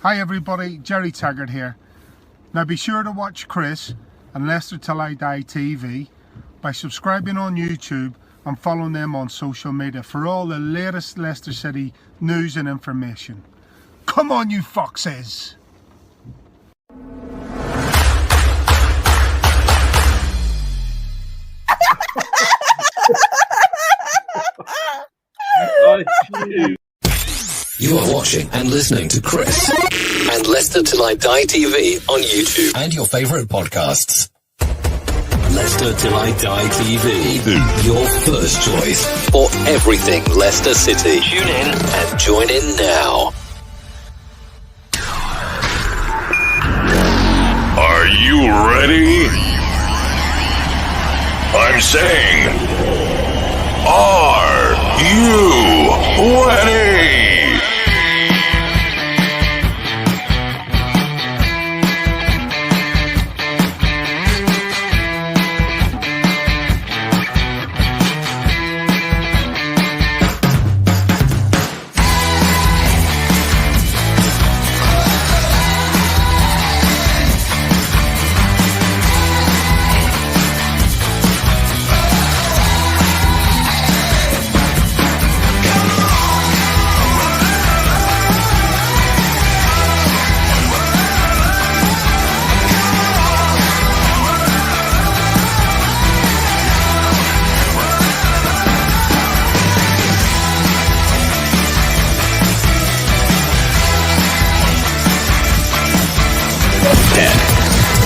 Hi everybody, Jerry Taggart here. Now be sure to watch Chris and Leicester Till I Die TV by subscribing on YouTube and following them on social media for all the latest Leicester City news and information. Come on you foxes! You are watching and listening to Chris and Leicester Till I Die TV on YouTube and your favourite podcasts. Leicester Till I Die TV, your first choice for everything Leicester City. Tune in and join in now. Are you ready? I'm saying, are you ready?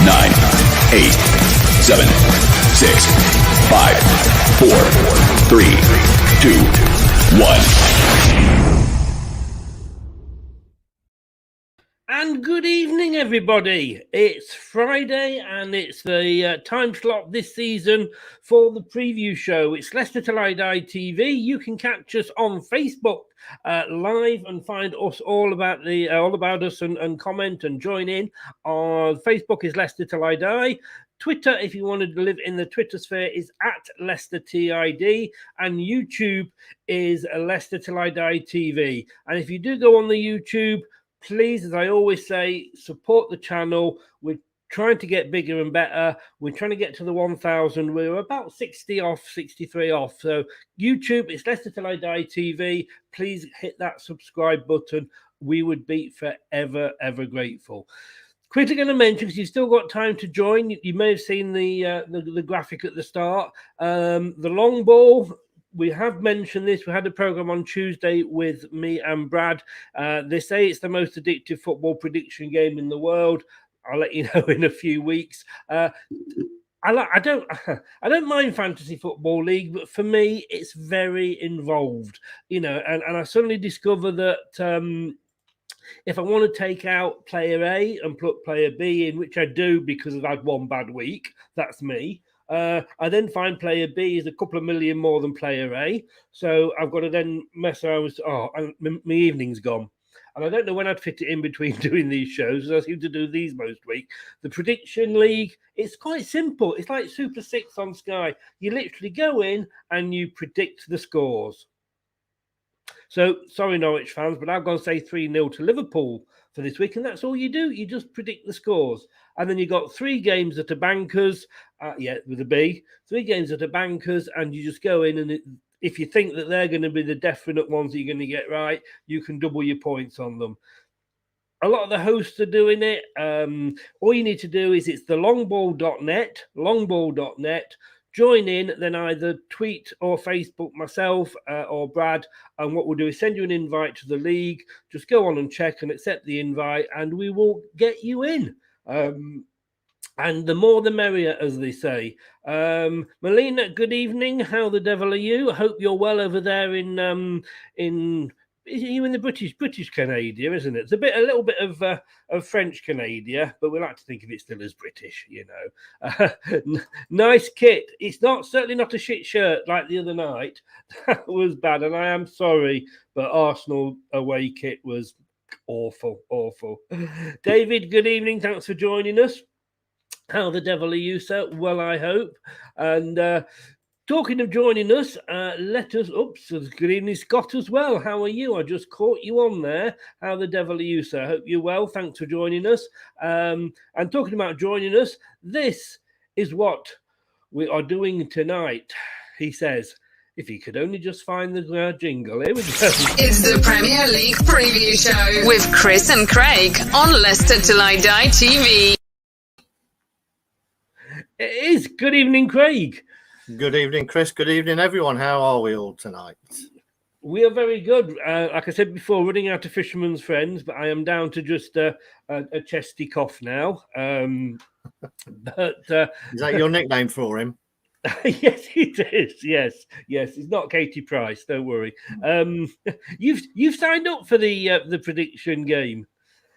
Nine, 8, 7, 6, 5, 4, 3, 2, 1. And good evening, everybody. It's Friday, and it's the time slot this season for the preview show. It's Leicester Till I Die TV. You can catch us on Facebook live and find us all about us and comment and join in. On Facebook is Leicester Till I Die. Twitter, if you wanted to live in the Twitter sphere, is at Leicester TID, and YouTube is Leicester Till I Die TV. And if you do go on the YouTube, please, as I always say, support the channel. We're trying to get bigger and better. We're trying to get to the 1,000. We're about 60 off, 63 off. So YouTube, it's Leicester Till I Die TV. Please hit that subscribe button. We would be forever, ever grateful. Quickly going to mention, because you've still got time to join, you may have seen the graphic at the start. The long ball, we have mentioned this. We had a program on Tuesday with me and Brad. They say it's the most addictive football prediction game in the world. I'll let you know in a few weeks. I don't mind fantasy football league, but for me, it's very involved. And I suddenly discover that if I want to take out player A and put player B in, which I do because I've had one bad week, that's me. I then find player B is a couple of million more than player A. So I've got to then mess around and my evening's gone. And I don't know when I'd fit it in between doing these shows, as I seem to do these most week. The prediction league, it's quite simple. It's like Super 6 on Sky. You literally go in and you predict the scores. So, sorry, Norwich fans, but I've got to say 3-0 to Liverpool for this week, and that's all you do. You just predict the scores. And then you've got 3 games that are bankers, with a B, 3 games that are bankers, and you just go in, and if you think that they're going to be the definite ones that you're going to get right, you can double your points on them. A lot of the hosts are doing it. All you need to do is it's the longball.net, join in, then either tweet or Facebook myself or Brad, and what we'll do is send you an invite to the league. Just go on and check and accept the invite, and we will get you in. And the more the merrier, as they say. Melina, good evening. How the devil are you? I hope you're well over there in you in the British Canada, isn't it? It's a little bit of French Canada, but we like to think of it still as British, Nice kit. It's certainly not a shit shirt like the other night. That was bad, and I am sorry, but Arsenal away kit was awful. David, good evening. Thanks for joining us. How the devil are you, sir? Well, I hope. And Talking of joining us, let us up. So good evening, Scott, as well. How are you? I just caught you on there. How the devil are you, sir? Hope you're well. Thanks for joining us. And talking about joining us, this is what we are doing tonight. He says, if he could only just find the jingle. Here we go. It's the Premier League Preview Show with Chris and Craig on Leicester Till I Die TV. It is. Good evening, Craig. Good evening, Chris. Good evening, everyone. How are we all tonight? We are very good. Like I said before, running out of fisherman's friends, but I am down to just a chesty cough now. But Is that your nickname for him? yes, it is. Yes. It's not Katie Price. Don't worry. You've signed up for the prediction game.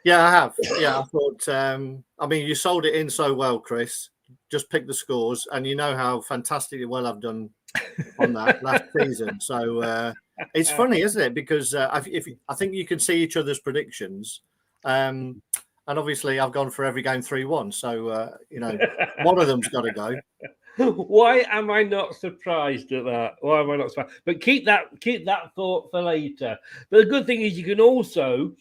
Yeah, I have. Yeah, I thought. I mean, you sold it in so well, Chris. Just pick the scores, and you know how fantastically well I've done on that last season. So it's funny, isn't it? Because I think you can see each other's predictions, and obviously I've gone for every game 3-1. So one of them's got to go. Why am I not surprised at that? Why am I not surprised? But keep that thought for later. But the good thing is you can also,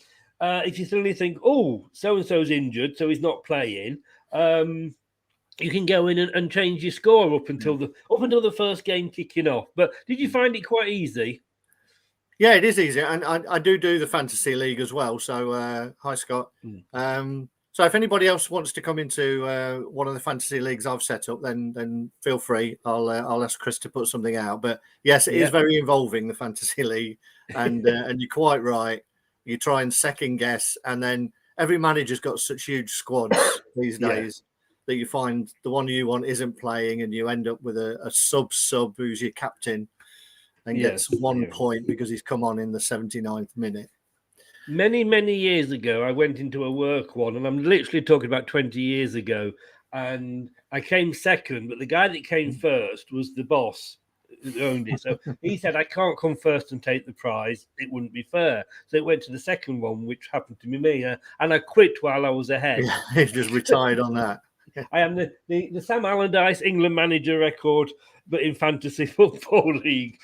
if you suddenly think, oh, so and so's injured, so he's not playing. You can go in and change your score up until the first game kicking off. But did you find it quite easy? Yeah, it is easy, and I do the fantasy league as well. So hi, Scott. So if anybody else wants to come into one of the fantasy leagues I've set up, then feel free. I'll ask Chris to put something out. But yes, it is very involving, the fantasy league, and you're quite right. You try and second guess, and then every manager's got such huge squads these days. That you find the one you want isn't playing, and you end up with a sub who's your captain and gets 1 point because he's come on in the 79th minute. Many years ago, I went into a work one, and I'm literally talking about 20 years ago, and I came second, but the guy that came first was the boss who owned it. So he said, I can't come first and take the prize. It wouldn't be fair. So it went to the second one, which happened to be me, and I quit while I was ahead. Yeah, he just retired on that. I am the Sam Allardyce England manager record, but in fantasy football league.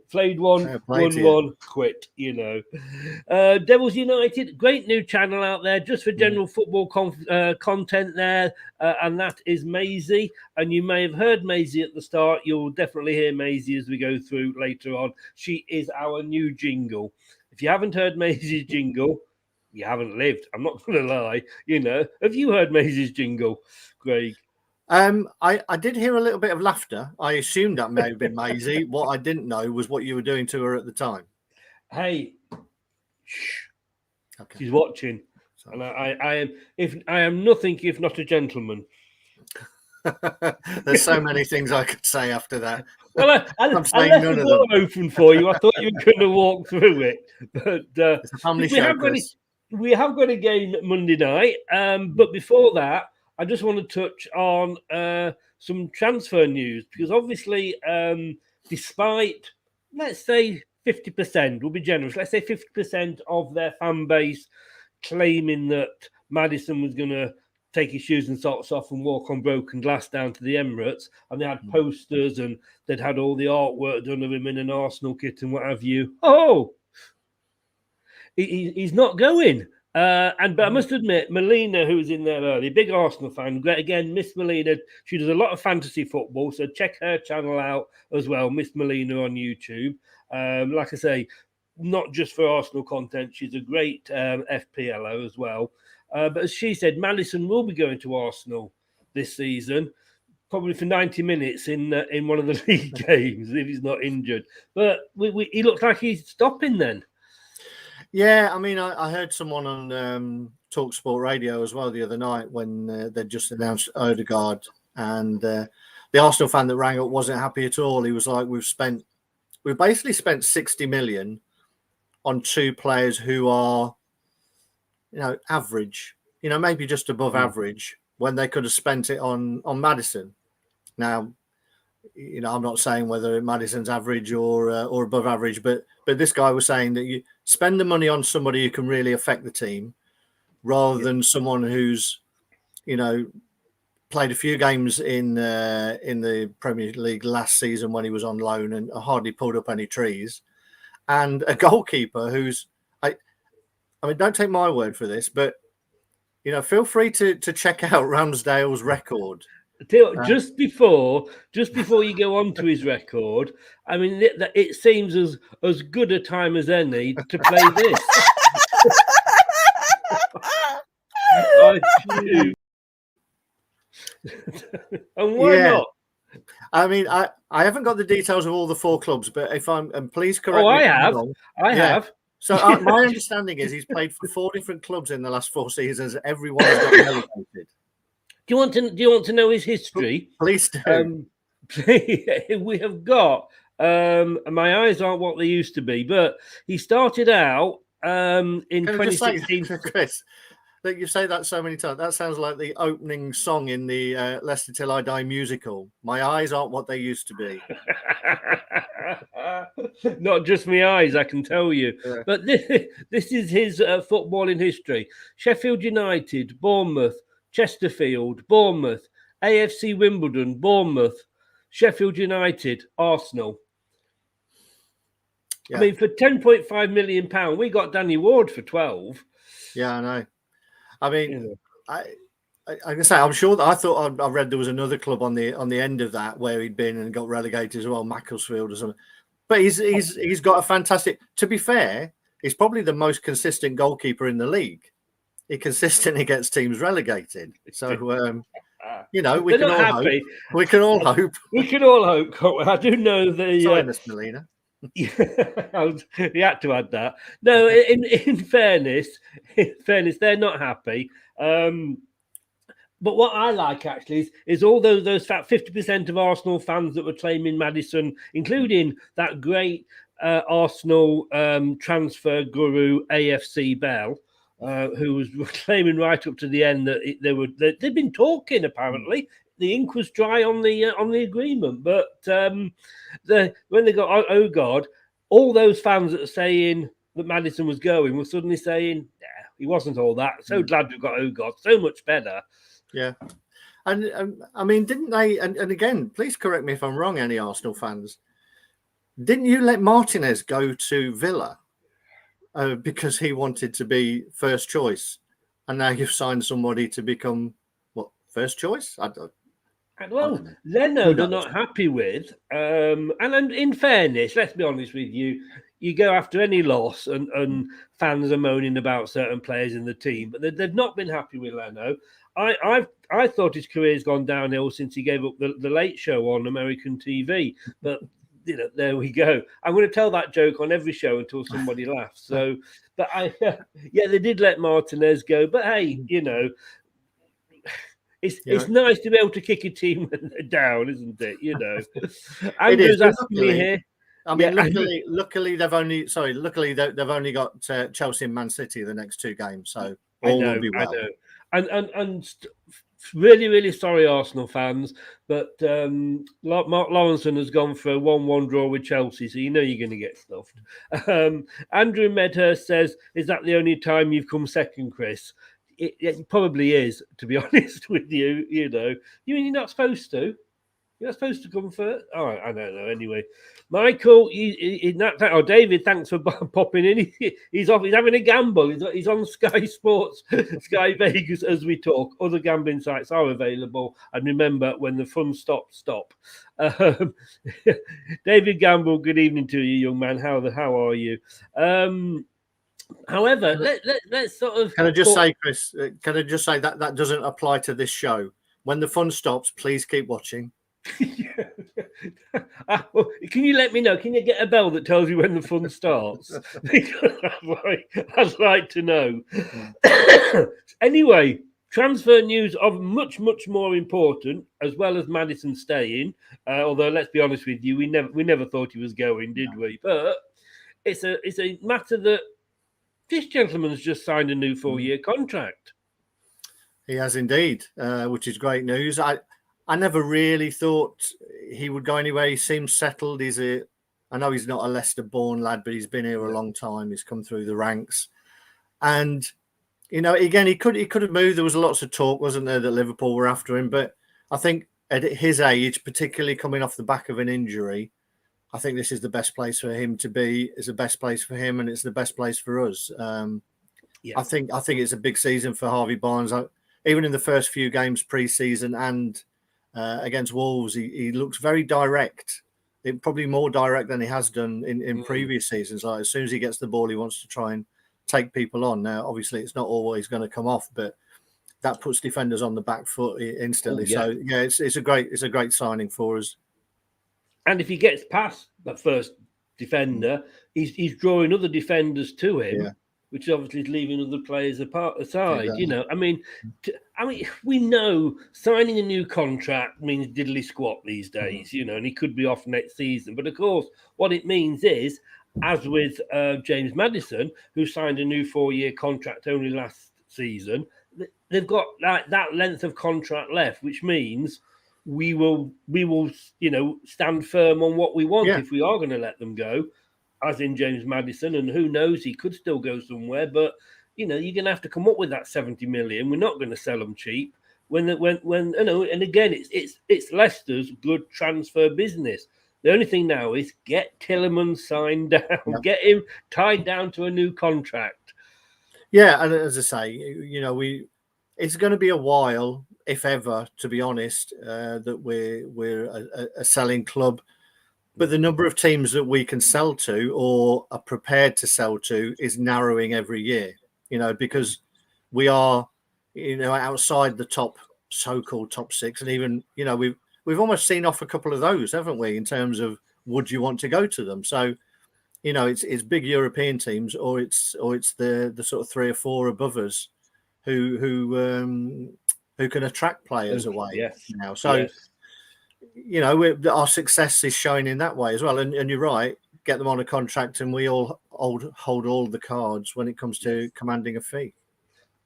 Played one, won one, quit, Devils United, great new channel out there just for general football content there. And that is Maisie. And you may have heard Maisie at the start. You'll definitely hear Maisie as we go through later on. She is our new jingle. If you haven't heard Maisie's jingle, you haven't lived. I'm not going to lie. Have you heard Maisie's jingle, Craig? I did hear a little bit of laughter. I assumed that may have been Maisie. What I didn't know was what you were doing to her at the time. Hey, shh. Okay. She's watching, and I am nothing if not a gentleman. There's so many things I could say after that. Well, I left the door open for you. I thought you were going to walk through it, but it's a family show, Chris. We have got a game Monday night, but before that, I just want to touch on some transfer news, because obviously, despite, let's say 50%, we'll be generous, let's say 50% of their fan base claiming that Maddison was going to take his shoes and socks off and walk on broken glass down to the Emirates, and they had posters and they'd had all the artwork done of him in an Arsenal kit and what have you. Oh, he's not going. But I must admit, Melina, who was in there early, big Arsenal fan, again, Miss Melina, she does a lot of fantasy football, so check her channel out as well, Miss Melina on YouTube. Like I say, not just for Arsenal content, she's a great FPLO as well. But as she said, Maddison will be going to Arsenal this season, probably for 90 minutes in one of the league games if he's not injured. But he looks like he's stopping then. Yeah, I mean, I heard someone on TalkSport Radio as well the other night when they just announced Odegaard, and the Arsenal fan that rang up wasn't happy at all. He was like, we've basically spent 60 million on two players who are, average, maybe just above average, when they could have spent it on Maddison. Now, I'm not saying whether Maddison's average or above average, but this guy was saying that you spend the money on somebody who can really affect the team rather than someone who's, played a few games in the Premier League last season when he was on loan and hardly pulled up any trees. And a goalkeeper who's, I mean, don't take my word for this, but feel free to check out Ramsdale's record. Just before you go on to his record, I mean, it seems as good a time as any to play this. And why not? I mean, I haven't got the details of all the 4 clubs, but and please correct me. I have. I have. So my understanding is he's played for 4 different clubs in the last 4 seasons. Everyone has got relegated. Do you want to know his history? Please do. We have got. My eyes aren't what they used to be, but he started out in 2016. Chris, that you say that so many times. That sounds like the opening song in the Leicester Till I Die musical. My eyes aren't what they used to be. Not just my eyes, I can tell you. Yeah. But this is his footballing history. Sheffield United, Bournemouth, Chesterfield, Bournemouth, AFC Wimbledon, Bournemouth, Sheffield United, Arsenal. Yeah. I mean, for £10.5 million, we got Danny Ward for 12. Yeah, I know. I mean, I can say I'm sure that I thought I read there was another club on the end of that where he'd been and got relegated as well, Macclesfield or something. But he's got a fantastic. To be fair, he's probably the most consistent goalkeeper in the league. He consistently gets teams relegated. So we can all hope. We can all hope. We can all hope. I do know the. Sorry, Miss Melina. He had to add that. No, in fairness, they're not happy. But what I like actually is all those 50% of Arsenal fans that were claiming Maddison, including that great Arsenal transfer guru AFC Bell, who was claiming right up to the end that they'd been talking. Apparently, the ink was dry on the agreement, but when they got God, all those fans that are saying that Maddison was going were suddenly saying, "Yeah, he wasn't all that." So glad we've got God, so much better. Yeah, and I mean, didn't they? And again, please correct me if I'm wrong, any Arsenal fans. Didn't you let Martinez go to Villa because he wanted to be first choice, and now you've signed somebody to become what, first choice? Well, Leno they're not happy with, and in fairness, let's be honest with you. You go after any loss, and fans are moaning about certain players in the team, but they've not been happy with Leno. I thought his career's gone downhill since he gave up the Late Show on American TV. But there we go. I'm going to tell that joke on every show until somebody laughs. So, but they did let Martinez go. But hey, it's nice to be able to kick a team when they're down, isn't it? Andrew's asking me here. I mean, luckily they've only got Chelsea and Man City the next 2 games, so all will be well. I know. And really, really sorry, Arsenal fans, but Mark Lawrenson has gone for a 1-1 draw with Chelsea, so you're going to get stuffed. Andrew Medhurst says, "Is that the only time you've come second, Chris?" It probably is, to be honest with you. You mean you're not supposed to? You're not supposed to come first? Oh, I don't know. Anyway, Michael, David, thanks for popping in. He's off. He's having a gamble. He's on Sky Sports, Sky Vegas as we talk. Other gambling sites are available. And remember, when the fun stops, stop. David Gamble, good evening to you, young man. How are you? However, let's sort of. Can I just say, Chris? Can I just say that doesn't apply to this show? When the fun stops, please keep watching. Can you let me know? Can you get a bell that tells you when the fun starts? I'd like to know. Anyway, transfer news of much more important, as well as Maddison staying. Although let's be honest with you, we never thought he was going, did we? But it's a matter that this gentleman's just signed a new 4-year contract. He has indeed, which is great news. I never really thought he would go anywhere. He seems settled. I know he's not a Leicester-born lad, but he's been here a long time. He's come through the ranks, and again, he could have moved. There was lots of talk, wasn't there, that Liverpool were after him, but I think at his age, particularly coming off the back of an injury, I think this is the best place for him to be. It's the best place for him, and it's the best place for us. I think it's a big season for Harvey Barnes. Even in the first few games pre-season and against Wolves, he looks very direct. Probably more direct than he has done in previous seasons. Like as soon as he gets the ball, he wants to try and take people on. Now, obviously, it's not always going to come off, but that puts defenders on the back foot instantly. So yeah, it's a great signing for us. And if he gets past that first defender, he's drawing other defenders to him, which obviously is leaving other players aside. Exactly. You know, I mean, we know signing a new contract means diddly squat these days. You know, and he could be off next season. But of course, what it means is, as with James Maddison, who signed a new 4-year contract only last season, they've got that length of contract left, which means we will, you know, stand firm on what we want if we are going to let them go, as in James Maddison. And who knows, he could still go somewhere. But you know, you're going to have to come up with that 70 million. We're not going to sell them cheap. When you know, and again, it's Leicester's good transfer business. The only thing now is get Tielemans signed down, get him tied down to a new contract. Yeah, and as I say, you know, it's going to be a while, if ever, to be honest, that we're a selling club. But the number of teams that we can sell to or are prepared to sell to is narrowing every year. You know, because we are, you know, outside the so-called top 6, and even, you know, we've almost seen off a couple of those, haven't we? In terms of would you want to go to them? So, you know, it's big European teams, or it's the sort of 3 or 4 above us who can attract players away now. So, you know, our success is showing in that way as well. And you're right, get them on a contract, and we all hold all the cards when it comes to commanding a fee.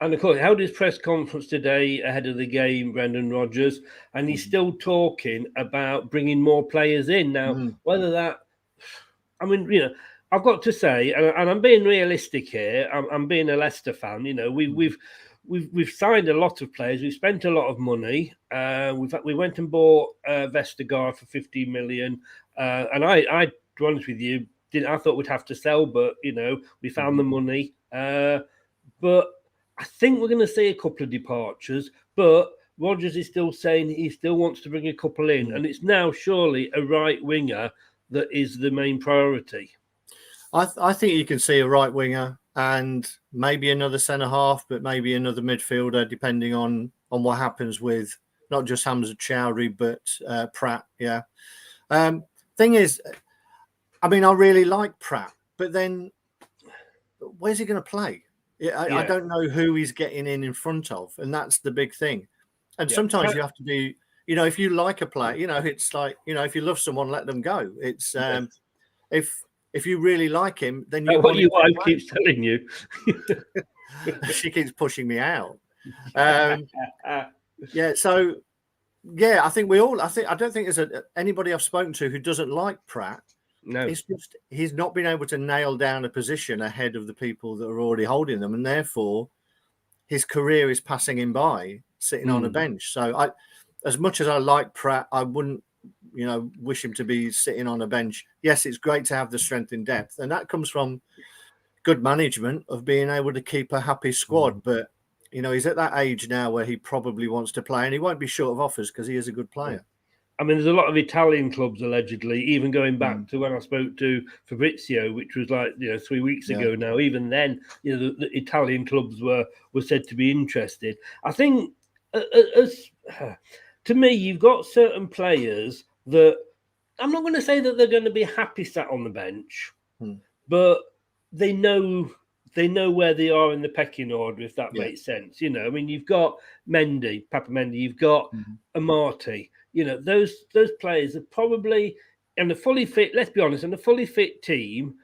And of course, held his press conference today ahead of the game, Brendan Rodgers, and he's still talking about bringing more players in. Now, whether that, I mean, you know, I've got to say, and I'm being realistic here. I'm being a Leicester fan. You know, we've signed a lot of players. We've spent a lot of money. We went and bought Vestergaard for 15 million. And I, to be honest with you, I thought we'd have to sell, but you know, we found the money. But I think we're going to see a couple of departures. But Rodgers is still saying he still wants to bring a couple in, and it's now surely a right winger that is the main priority. I think you can see a right winger and maybe another centre half, but maybe another midfielder, depending on what happens with not just Hamza Chowdhury, but Pratt. Yeah. Thing is, I mean, I really like Pratt, but then where's he going to play? I don't know who he's getting in front of, and that's the big thing. And sometimes you have to be, you know, if you like a player, you know, it's like, you know, if you love someone, let them go. It's if you really like him, then you. What your wife keeps telling you. She keeps pushing me out. Yeah. So, yeah, I think I don't think there's anybody I've spoken to who doesn't like Pratt. No, it's just he's not been able to nail down a position ahead of the people that are already holding them, and therefore his career is passing him by, sitting on a bench. So, as much as I like Pratt, I wouldn't, you know, wish him to be sitting on a bench. Yes, it's great to have the strength in depth, and that comes from good management of being able to keep a happy squad. But you know, he's at that age now where he probably wants to play, and he won't be short of offers because he is a good player. I mean, there's a lot of Italian clubs allegedly, even going back to when I spoke to Fabrizio, which was like, you know, 3 weeks ago now. Even then, you know, the Italian clubs were said to be interested. I think, to me, you've got certain players that I'm not going to say that they're going to be happy sat on the bench, but they know where they are in the pecking order, if that makes sense. You know, I mean, you've got Papa Mendy, you've got Amati. You know, those players are probably, and the fully fit, let's be honest, in a fully fit team,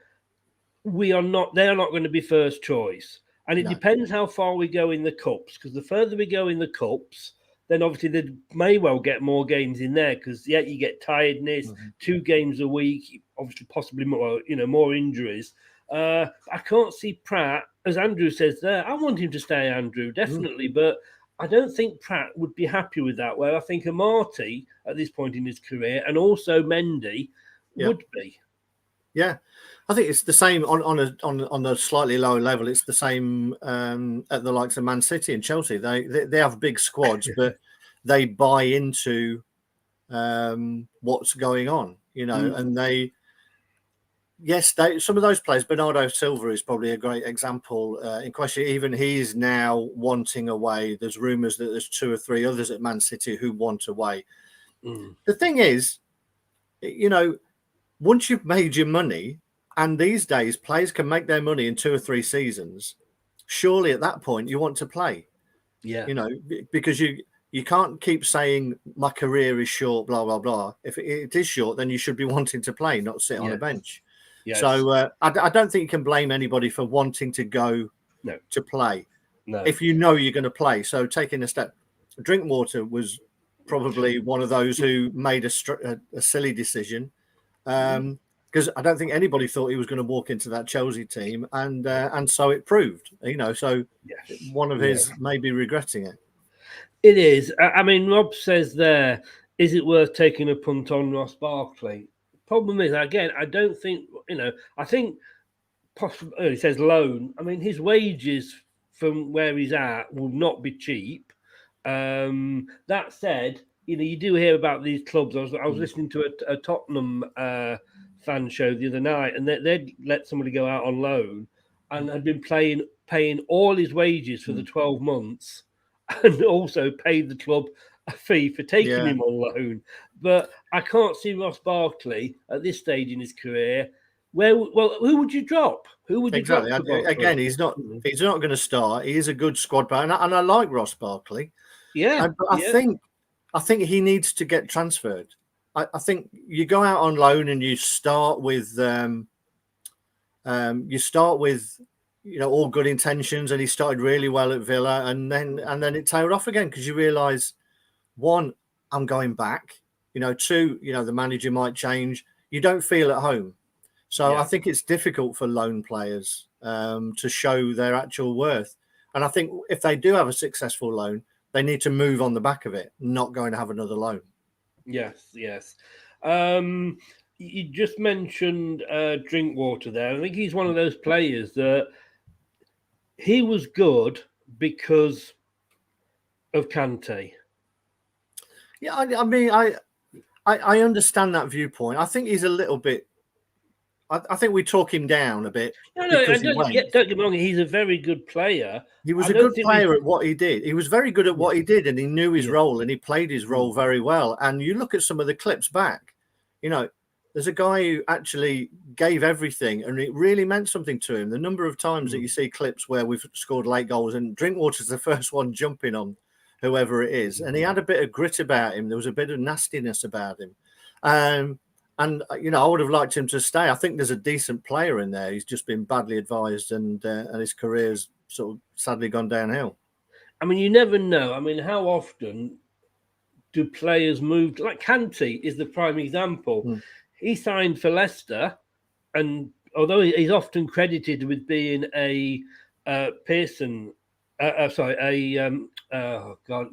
they are not going to be first choice. And it depends how far we go in the cups, because the further we go in the cups, then obviously they may well get more games in there, because you get tiredness, 2 games a week, obviously possibly more, you know, more injuries. I can't see Pratt, as Andrew says there. I want him to stay, Andrew, definitely, but I don't think Pratt would be happy with that. Where I think Amati at this point in his career, and also Mendy, would be. Yeah, I think it's the same on a slightly lower level. It's the same at the likes of Man City and Chelsea. They have big squads, but they buy into what's going on, and some of those players. Bernardo Silva is probably a great example in question. Even he's now wanting away. There's rumours that there's 2 or 3 others at Man City who want away. The thing is, once you've made your money, and these days players can make their money in 2 or 3 seasons, surely at that point you want to play. Yeah. Because you can't keep saying my career is short, blah, blah, blah. If it is short, then you should be wanting to play, not sit on a bench. Yes. So I don't think you can blame anybody for wanting to go to play. No. If you know you're going to play. So taking a step, Drinkwater was probably one of those who made a silly decision. Because I don't think anybody thought he was going to walk into that Chelsea team, and so it proved. So one of his maybe regretting it. It is. I mean, Rob says there, is it worth taking a punt on Ross Barkley? Problem is, again, I don't think, I think possibly, he says loan. I mean, his wages from where he's at will not be cheap. That said, you do hear about these clubs. I was listening to a Tottenham fan show the other night, and they'd let somebody go out on loan and had been paying all his wages for the 12 months, and also paid the club a fee for taking him on loan. But I can't see Ross Barkley at this stage in his career. Who would you drop? Who would you drop? Again, he's not going to start. He is a good squad player, and I like Ross Barkley. Yeah, but I think he needs to get transferred. I think you go out on loan and you start with all good intentions, and he started really well at Villa, and then it tailed off again because you realise, 1, I'm going back. 2, the manager might change. You don't feel at home. So I think it's difficult for loan players to show their actual worth. And I think if they do have a successful loan, they need to move on the back of it, not going to have another loan. Yes. You just mentioned Drinkwater there. I think he's one of those players that he was good because of Kante. Yeah, I mean, I understand that viewpoint. I think he's a little bit. I think we talk him down a bit. No, don't get me wrong. He's a very good player. He was a good player at what he did. He was very good at what he did, and he knew his role, and he played his role very well. And you look at some of the clips back, there's a guy who actually gave everything, and it really meant something to him. The number of times that you see clips where we've scored late goals, and Drinkwater's the first one jumping on whoever it is, and he had a bit of grit about him. There was a bit of nastiness about him. And I would have liked him to stay. I think there's a decent player in there. He's just been badly advised, and his career's sort of sadly gone downhill. I mean, you never know. I mean, how often do players move? Like Kante is the prime example. He signed for Leicester, and although he's often credited with being a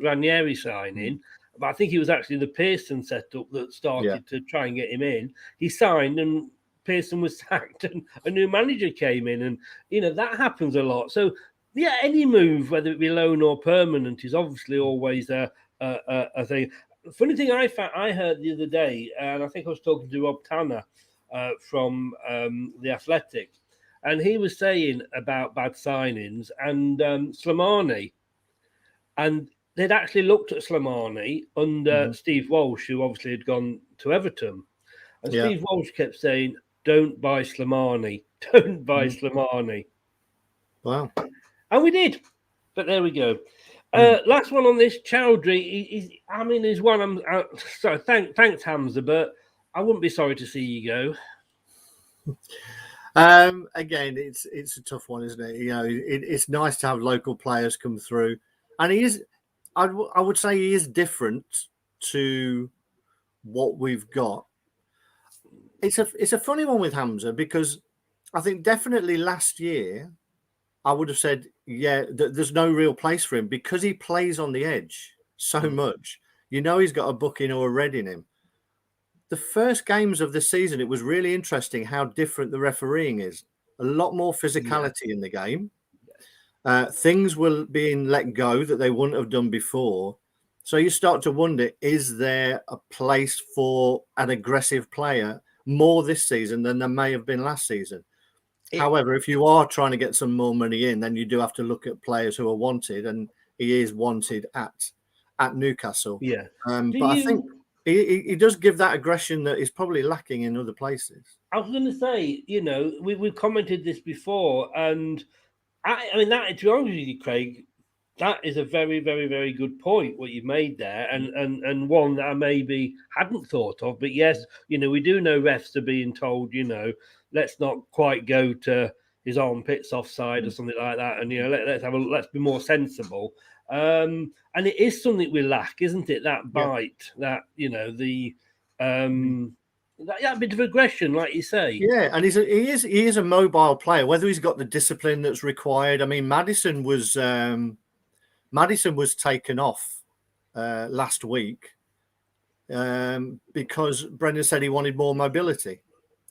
Ranieri signing. But I think it was actually the Pearson setup that started to try and get him in. He signed, and Pearson was sacked, and a new manager came in, and that happens a lot. So any move, whether it be loan or permanent, is obviously always a thing. The funny thing I heard the other day, and I think I was talking to Rob Tanner from The Athletic, and he was saying about bad signings and Slimani, and they'd actually looked at Slimani under Steve Walsh, who obviously had gone to Everton. And Steve Walsh kept saying, don't buy Slimani. Don't buy Slimani. Wow. And we did. But there we go. Last one on this, Chowdhury. He's one. Sorry, thanks, Hamza, but I wouldn't be sorry to see you go. Again, it's a tough one, isn't it? It's nice to have local players come through. And he is... I would say he is different to what we've got. It's a funny one with Hamza, because I think definitely last year I would have said, there's no real place for him because he plays on the edge so much. You know, he's got a booking or a red in him. The first games of the season, it was really interesting how different the refereeing is. A lot more physicality in the game. Things were being let go that they wouldn't have done before. So you start to wonder, is there a place for an aggressive player more this season than there may have been last season? However, if you are trying to get some more money in, then you do have to look at players who are wanted, and he is wanted at Newcastle. Yeah. But I think he does give that aggression that is probably lacking in other places. I was going to say, you know, we've commented this before, and I mean, that, to be honest with you, Craig, that is a very, very, very good point, what you've made there, and one that I maybe hadn't thought of. But yes, you know, we do know refs are being told, you know, let's not quite go to his armpits offside or something like that, and you know, let's be more sensible. And it is something we lack, isn't it? That bite, that, you know, the that bit of aggression, like you say. Yeah, and he is a mobile player. Whether he's got the discipline that's required. I mean, Maddison was taken off last week because Brendan said he wanted more mobility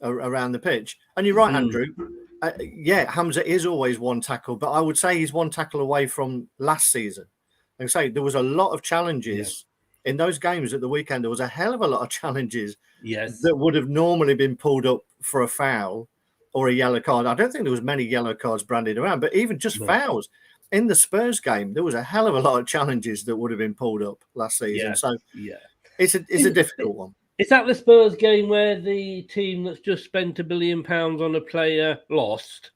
around the pitch. And you're right, Andrew. Hamza is always one tackle, but I would say he's one tackle away from last season. And say there was a lot of challenges in those games at the weekend. There was a hell of a lot of challenges that would have normally been pulled up for a foul or a yellow card. I don't think there was many yellow cards branded around, but even just fouls. In the Spurs game, there was a hell of a lot of challenges that would have been pulled up last season. It's a difficult one. Is that the Spurs game where the team that's just spent £1 billion on a player lost?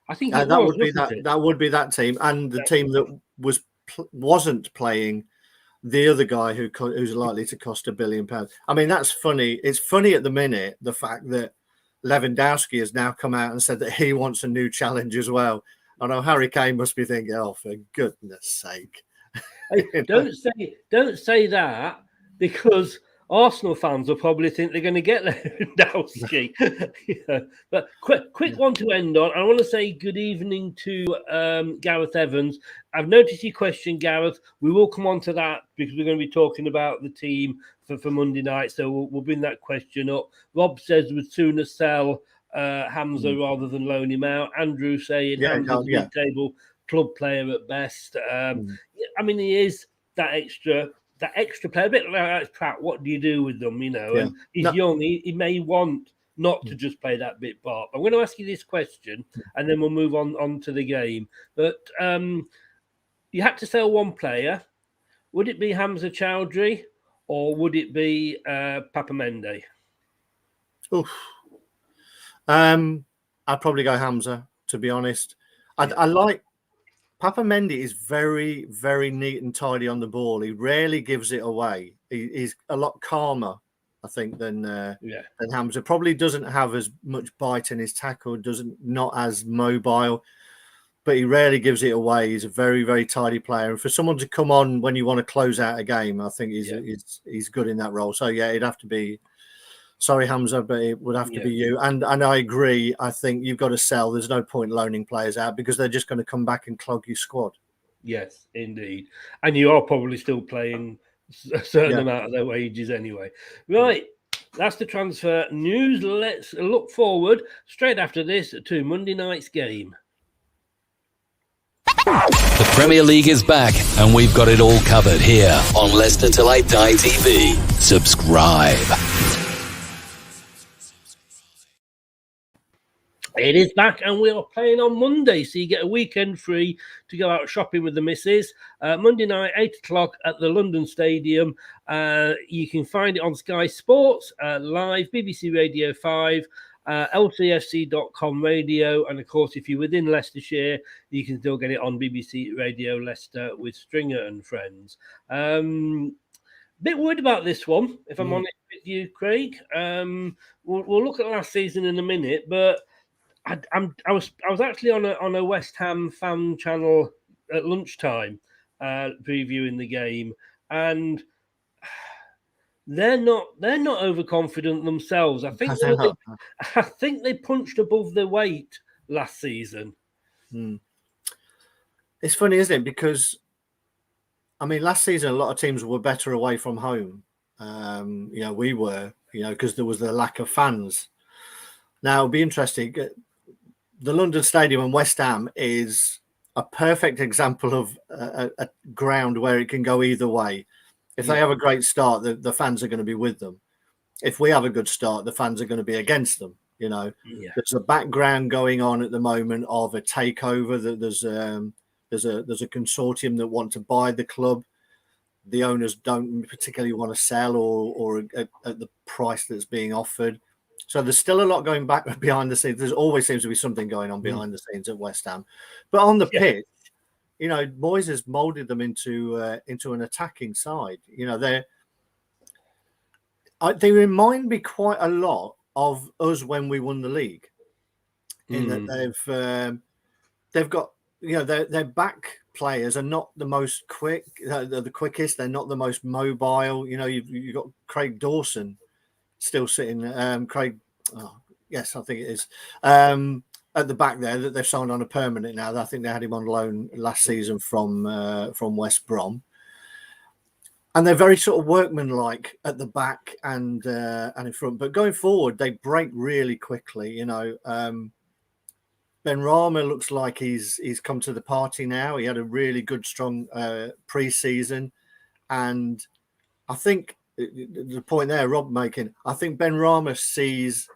I think that would be that. That would be that team, and the team that wasn't playing the other guy who's likely to cost £1 billion. I mean, that's funny. It's funny at the minute, the fact that Lewandowski has now come out and said that he wants a new challenge as well. I know Harry Kane must be thinking, "Oh, for goodness sake!" Don't say that, because Arsenal fans will probably think they're going to get Lewandowski. But quick one to end on. I want to say good evening to Gareth Evans. I've noticed your question, Gareth. We will come on to that because we're going to be talking about the team for Monday night. So we'll bring that question up. Rob says we'd sooner sell Hamza rather than loan him out. Andrew saying Hamza's mid-table club player at best. I mean, he is that extra player, a bit like Pratt. What do you do with them? You know, and he's young. He may want not to just play that bit part. I'm going to ask you this question, and then we'll move on to the game. But you had to sell one player. Would it be Hamza Chowdhury, or would it be Papamendi? Oof. I'd probably go Hamza, to be honest. I like Papamendi is very, very neat and tidy on the ball. He rarely gives it away. He's a lot calmer, I think, than Hamza. Probably doesn't have as much bite in his tackle, not as mobile, but he rarely gives it away. He's a very, very tidy player. And for someone to come on when you want to close out a game, I think he's good in that role. So it'd have to be. Sorry, Hamza, but it would have to be you. And I agree. I think you've got to sell. There's no point loaning players out because they're just going to come back and clog your squad. Yes, indeed. And you are probably still playing a certain amount of their wages anyway. Right, that's the transfer news. Let's look forward straight after this to Monday night's game. The Premier League is back, and we've got it all covered here on Leicester Till I Die TV. Subscribe. It is back, and we are playing on Monday, so you get a weekend free to go out shopping with the missus. Monday night, 8 o'clock at the London Stadium. You can find it on Sky Sports, live, BBC Radio 5, lcfc.com radio, and of course, if you're within Leicestershire, you can still get it on BBC Radio Leicester with Stringer and Friends. Bit worried about this one, if I'm honest with you, Craig. We'll look at last season in a minute, but I was actually on a West Ham fan channel at lunchtime previewing the game, and they're not overconfident themselves. I think they punched above their weight last season. It's funny, isn't it? Because I mean, last season a lot of teams were better away from home. We were, because there was the lack of fans. Now it'll be interesting. The London Stadium and West Ham is a perfect example of a ground where it can go either way. If they have a great start, the fans are going to be with them. If we have a good start, the fans are going to be against them. There's a background going on at the moment of a takeover. That there's a consortium that want to buy the club. The owners don't particularly want to sell or at the price that's being offered. So there's still a lot going back behind the scenes. There's always seems to be something going on behind the scenes at West Ham. But on the pitch, Moyes has molded them into an attacking side. They remind me quite a lot of us when we won the league. In that they've got their back players are not the most quick, the quickest. They're not the most mobile. You've got Craig Dawson still sitting. Craig, yes, I think it is at the back there that they've signed on a permanent now. I think they had him on loan last season from West Brom, and they're very sort of workmanlike at the back and in front. But going forward, they break really quickly. Benrahma looks like he's come to the party now. He had a really good, strong pre-season, and I think the point there, Rob making, I think Benrahma sees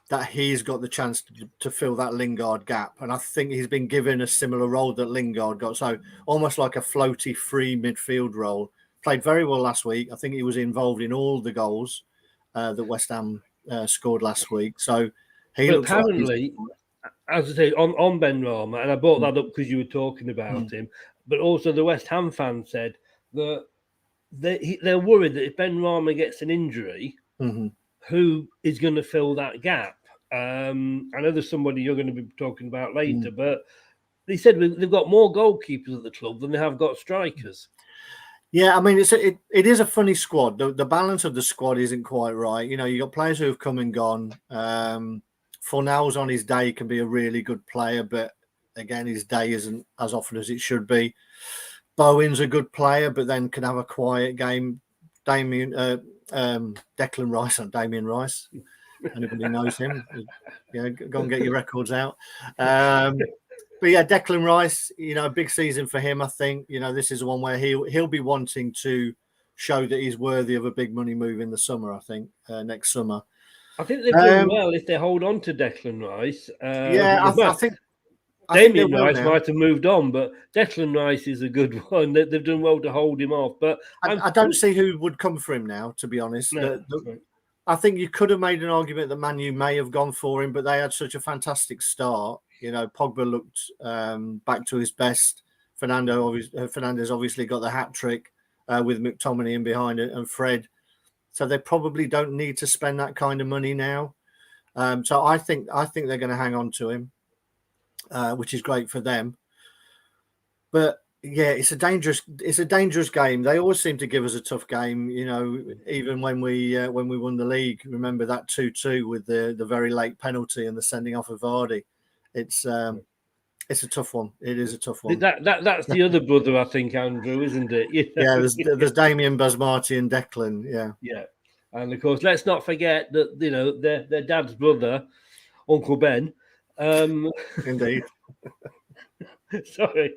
that he's got the chance to fill that Lingard gap, and I think he's been given a similar role that Lingard got, so almost like a floaty free midfield role. Played very well last week. I think he was involved in all the goals that West Ham scored last week. So he looks apparently. As I say, on Benrahma, and I brought that up because you were talking about him, but also the West Ham fans said that they're worried that if Benrahma gets an injury, who is going to fill that gap? I know there's somebody you're going to be talking about later, but they said they've got more goalkeepers at the club than they have got strikers. Yeah, I mean, it is a funny squad. The balance of the squad isn't quite right. You got players who have come and gone. Fornals on his day can be a really good player, but again, his day isn't as often as it should be. Bowen's a good player, but then can have a quiet game. Declan Rice, not Damien Rice. Anybody knows him? Go and get your records out. But yeah, Declan Rice, a big season for him. I think this is one where he'll be wanting to show that he's worthy of a big money move in the summer. I think next summer. I think they've done well if they hold on to Declan Rice. I think Damien Rice might have moved on, but Declan Rice is a good one. They've done well to hold him off. But I don't see who would come for him now, to be honest. No, I think you could have made an argument that Man U may have gone for him, but they had such a fantastic start. Pogba looked back to his best. Fernandez obviously got the hat trick with McTominay in behind it, and Fred. So they probably don't need to spend that kind of money now. So I think they're going to hang on to him, which is great for them. But yeah, it's a dangerous game. They always seem to give us a tough game. Even when we won the league, remember that 2-2 with the very late penalty and the sending off of Vardy. It's a tough one. It is a tough one. That's the other brother, I think, Andrew, isn't it? Yeah, there's Damien, Basmati, and Declan. Yeah, and of course, let's not forget that their dad's brother, Uncle Ben. Indeed. Sorry.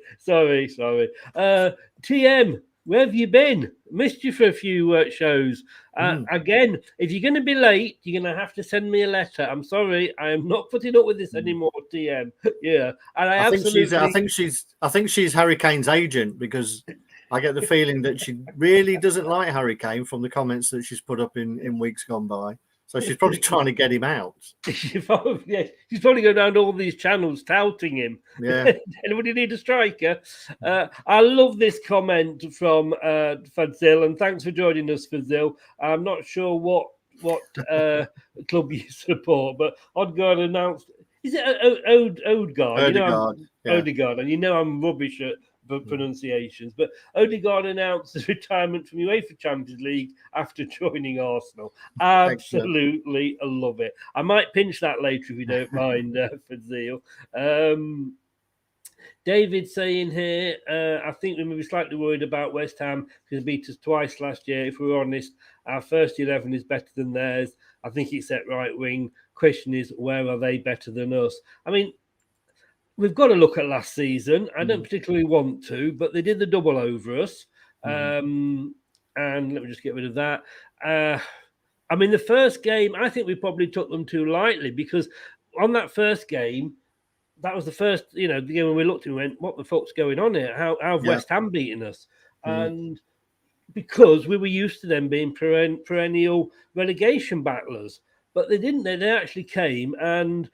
TM, where have you been? Missed you for a few shows. Again, if you're going to be late, you're going to have to send me a letter. I'm sorry, I am not putting up with this anymore, TM. Yeah, and I think she's Harry Kane's agent, because I get the feeling that she really doesn't like Harry Kane from the comments that she's put up in weeks gone by. So she's probably trying to get him out. She's probably going down all these channels touting him. Yeah. Anybody need a striker? I love this comment from Fadzil, and thanks for joining us, Fadzil. I'm not sure what club you support, but Odegaard announced. Is it Odegaard? Odegaard. Odegaard, and I'm rubbish at pronunciations, but Odegaard announced his retirement from UEFA Champions League after joining Arsenal. Absolutely love it. I might pinch that later if you don't mind, Fadzil. David saying here, I think we may be slightly worried about West Ham because they beat us twice last year. If we're honest, our first 11 is better than theirs. I think it's at right wing. Question is, where are they better than us? I mean, we've got to look at last season. I don't particularly want to, but they did the double over us. And let me just get rid of that. I mean, the first game, I think we probably took them too lightly because on that first game, that was the first, the game when we looked and went, what the fuck's going on here? How have West Ham beaten us? And because we were used to them being perennial relegation battlers. But they didn't. They actually came, and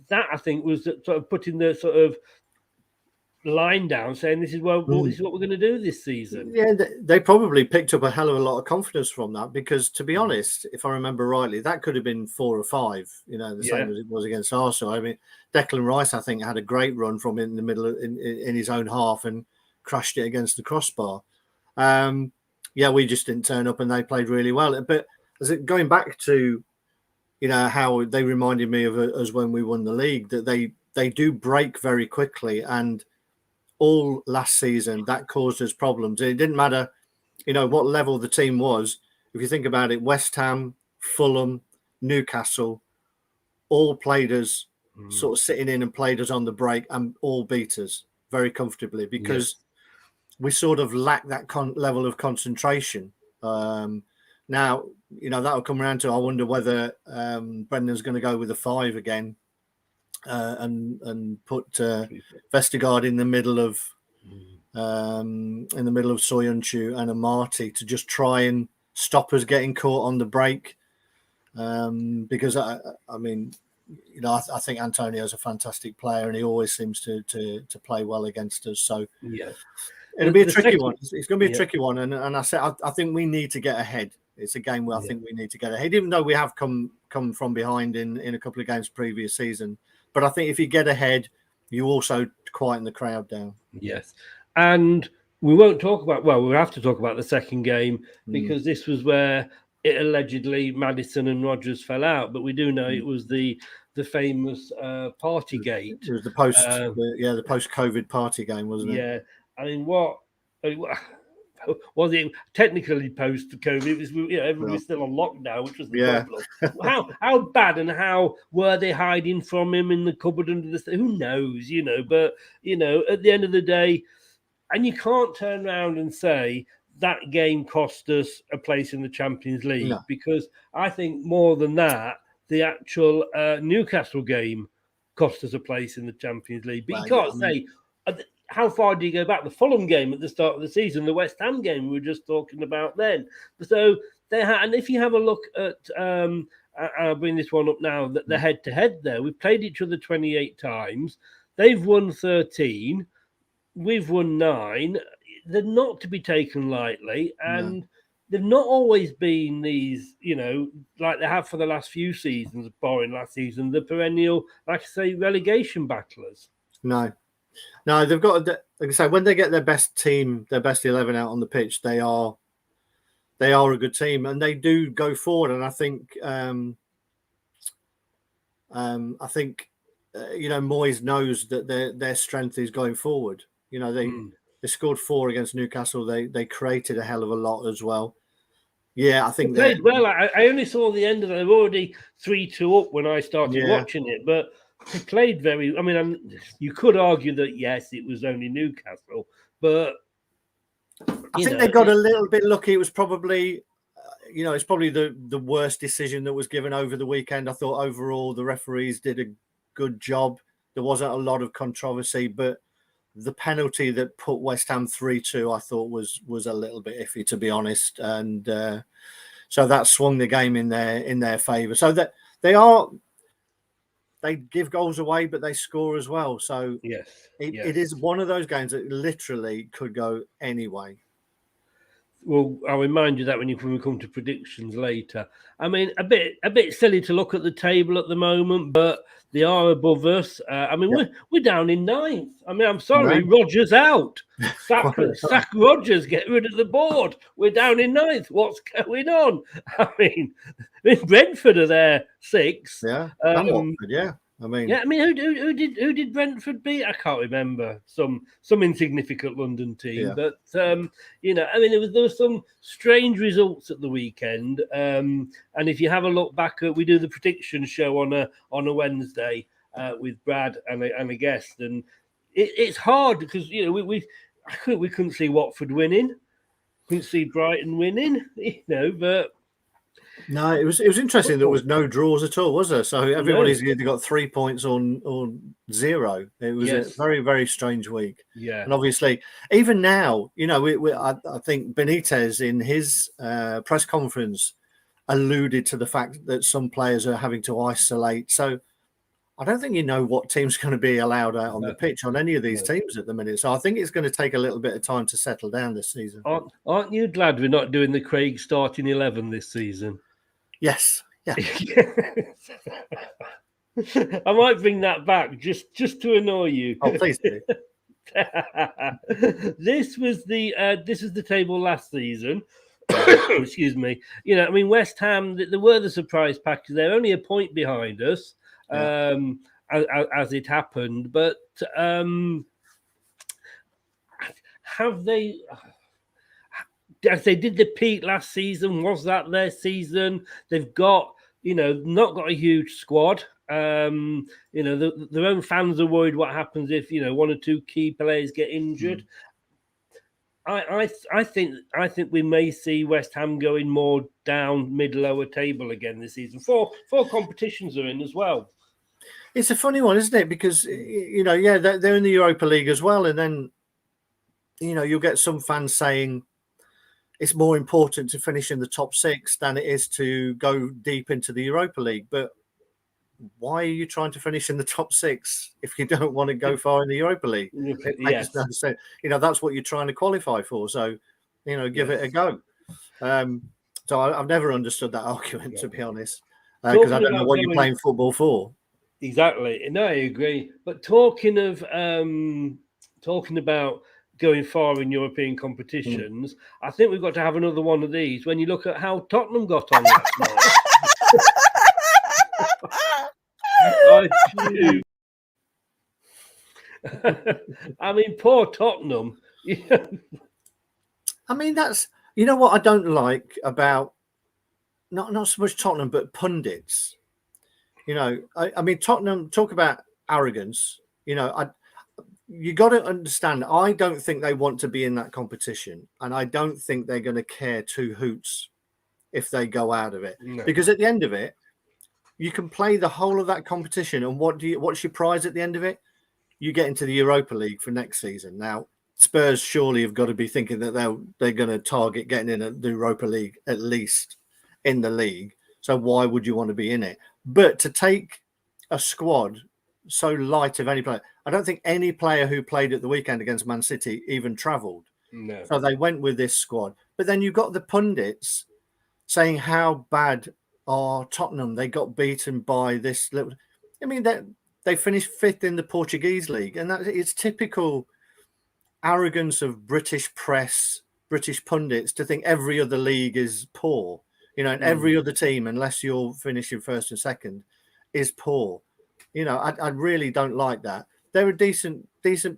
that, I think, was sort of putting the sort of line down, saying this is what we're going to do this season. Yeah, they probably picked up a hell of a lot of confidence from that because, to be honest, if I remember rightly, that could have been 4 or 5. The same as it was against Arsenal. I mean, Declan Rice, I think, had a great run from in the middle in his own half and crashed it against the crossbar. We just didn't turn up, and they played really well. But going back to how they reminded me of us when we won the league, that they do break very quickly, and all last season that caused us problems. It didn't matter, what level the team was. If you think about it, West Ham, Fulham, Newcastle, all played us sort of sitting in and played us on the break, and all beat us very comfortably because we sort of lack that level of concentration. Now, that'll come around to, I wonder whether Brendan's going to go with a 5 again and put Vestergaard in the middle of Soyuncu and Amati to just try and stop us getting caught on the break. Because I think Antonio's a fantastic player, and he always seems to play well against us. So it'll be a tricky one. It's going to be a tricky one, and I think we need to get ahead. It's a game where I think we need to get ahead, even though we have come from behind in a couple of games previous season. But I think if you get ahead, you also quieten the crowd down. Yes. And we won't talk about, we'll have to talk about the second game because this was where it allegedly Maddison and Rodgers fell out. But we do know it was the famous Partygate. It was the post-COVID party game, wasn't it? Yeah. I mean, was it technically post-COVID? It was, everybody was still on lockdown, which was the problem. How bad and how were they hiding from him in the cupboard under the? Who knows, But at the end of the day, and you can't turn around and say that game cost us a place in the Champions League because I think more than that, the actual Newcastle game cost us a place in the Champions League. But you can't say. How far do you go back? The Fulham game at the start of the season, the West Ham game we were just talking about then. So they had, and if you have a look at, I'll bring this one up now, that the head-to-head there, we've played each other 28 times. They've won 13. We've won 9. They're not to be taken lightly, and they've not always been these, like they have for the last few seasons, barring last season, the perennial, like I say, relegation battlers. No, they've got, like I say, when they get their best team, their best 11 out on the pitch, they are a good team, and they do go forward. And I think, Moyes knows that their strength is going forward. They scored 4 against Newcastle. They created a hell of a lot as well. Yeah, I think they played well. I only saw the end of it. They were already 3-2 up when I started watching it, but. They played very. I mean, you could argue that yes, it was only Newcastle, but I think they got a little bit lucky. It was probably, it's probably the worst decision that was given over the weekend. I thought overall the referees did a good job. There wasn't a lot of controversy, but the penalty that put West Ham 3-2, I thought was a little bit iffy, to be honest, and so that swung the game in their favour. So that they give goals away, but they score as well. So it is one of those games that literally could go any way. Well, I'll remind you that when we come to predictions later. I mean, a bit silly to look at the table at the moment, but they are above us. We're down in 9th. I mean, I'm sorry, Rodgers out. Sack Rodgers, get rid of the board. We're down in 9th. What's going on? I mean, Brentford are there 6th. And Watford, I mean, yeah, I mean, who did Brentford beat? I can't remember. Some insignificant London team, Yeah. but you know, I mean, there was some strange results at the weekend. And if you have a look back at, we do the prediction show on a Wednesday with Brad and a guest, and it's hard because you know we couldn't see Watford winning, couldn't see Brighton winning, you know, but. no, it was interesting. There was no draws at all, was there? So everybody's either got 3 points or 0. It was a very, very strange week. Yeah, and obviously, even now, you know, I think Benitez in his press conference alluded to the fact that some players are having to isolate. So I don't think you know what team's going to be allowed out on the pitch on any of these teams at the minute. So I think it's going to take a little bit of time to settle down this season. Aren't you glad we're not doing the Craig starting 11 this season? Yes. Yeah. I might bring that back just to annoy you. Oh, please do. This was the table last season. Excuse me. You know, I mean, West Ham, they were the surprise package. They're only a point behind us, as it happened. But have they? As they did the peak last season, was that their season? They've got, you know, not got a huge squad. You know, their own fans are worried what happens if, you know, 1 or 2 key players get injured. I think we may see West Ham going more down mid-lower table again this season. Four competitions are in as well. It's a funny one, isn't it? Because, you know, yeah, they're in the Europa League as well, and then, you know, you'll get some fans saying it's more important to finish in the top 6 than it is to go deep into the Europa League. But why are you trying to finish in the top 6 if you don't want to go far in the Europa League? It makes no sense. You know, that's what you're trying to qualify for. So, you know, give it a go. So I've never understood that argument, to be honest, because I don't know what you're playing football for. Exactly. No, I agree. But talking about going far in European competitions, I think we've got to have another one of these when you look at how Tottenham got on last night. I mean, poor Tottenham. I mean, that's, you know what I don't like about not so much Tottenham, but pundits. You know, I mean, Tottenham, talk about arrogance. You know, you got to understand, I don't think they want to be in that competition, and I don't think they're going to care 2 hoots if they go out of it. No. Because at the end of it, you can play the whole of that competition, and what's your prize at the end of it? You get into the Europa League for next season. Now, Spurs surely have got to be thinking that they're going to target getting in the Europa League, at least in the league. So why would you want to be in it? But to take a squad so light of any player, I don't think any player who played at the weekend against Man City even travelled. No. So they went with this squad. But then you've got the pundits saying how bad are Tottenham. They got beaten by this little. I mean, they finished 5th in the Portuguese league, and it's typical arrogance of British press, British pundits to think every other league is poor. You know, and every other team, unless you're finishing 1st and 2nd, is poor. You know, I really don't like that. They're a decent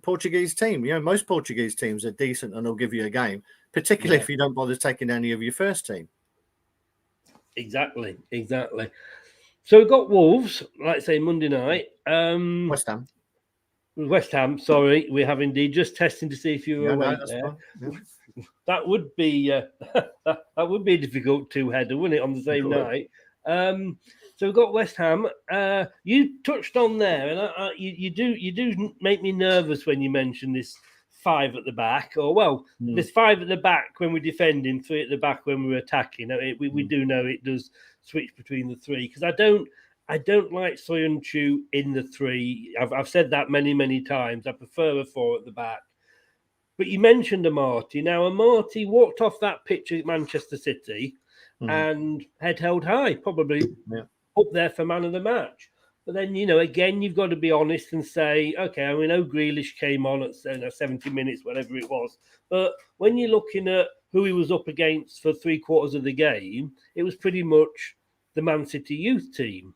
Portuguese team. You know, most Portuguese teams are decent and they'll give you a game, particularly if you don't bother taking any of your first team. Exactly. So we've got Wolves, like I say, Monday night. West Ham, sorry, we have indeed, just testing to see if you were awake there. Yeah. That would be that would be a difficult 2-header, wouldn't it, on the same night? So we've got West Ham. You touched on there, and you do make me nervous when you mention this 5 at the back. Or there's 5 at the back when we're defending, 3 at the back when we're attacking. We do know it does switch between the 3, because I don't like Soyuncu in the 3. I've said that many times. I prefer a 4 at the back. But you mentioned Amati. Now, Amati walked off that pitch at Manchester City and head held high, probably up there for man of the match. But then, you know, again, you've got to be honest and say, okay, I mean, Grealish came on at 70 minutes, whatever it was. But when you're looking at who he was up against for 3/4 of the game, it was pretty much the Man City youth team.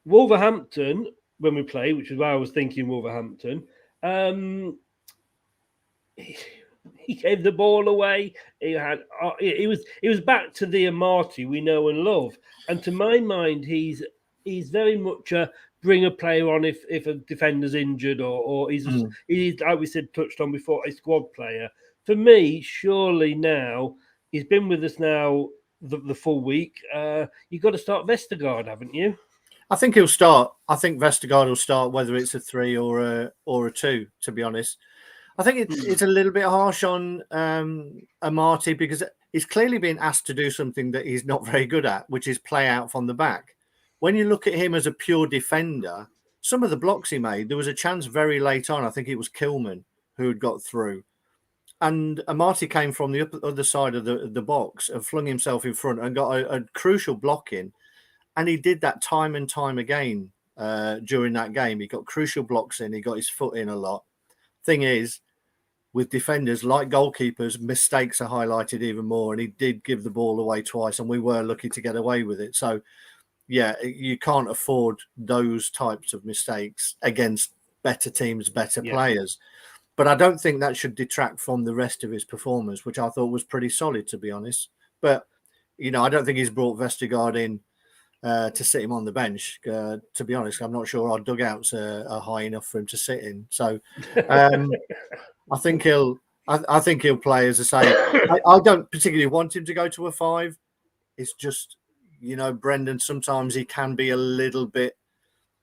Wolverhampton, when we played, which is why I was thinking Wolverhampton, he gave the ball away. He was back to the Amati we know and love. And to my mind, he's very much a bring a player on if a defender's injured or he's like we said, touched on before, a squad player. For me, surely now he's been with us now the full week. You've got to start Vestergaard, haven't you? I think he'll start. I think Vestergaard will start, whether it's a 3 or a 2. To be honest, I think it's a little bit harsh on Amati because he's clearly been asked to do something that he's not very good at, which is play out from the back. When you look at him as a pure defender, some of the blocks he made, there was a chance very late on. I think it was Kilman who had got through. And Amati came from the other side of the box and flung himself in front and got a crucial block in. And he did that time and time again during that game. He got crucial blocks in. He got his foot in a lot. Thing is, with defenders like goalkeepers, mistakes are highlighted even more. And he did give the ball away twice, and we were lucky to get away with it. So, yeah, you can't afford those types of mistakes against better teams, better players. But I don't think that should detract from the rest of his performance, which I thought was pretty solid, to be honest. But, I don't think he's brought Vestergaard in to sit him on the bench. To be honest, I'm not sure our dugouts are high enough for him to sit in. So I think he'll play, as I say. I don't particularly want him to go to a 5. It's just, Brendan, sometimes he can be a little bit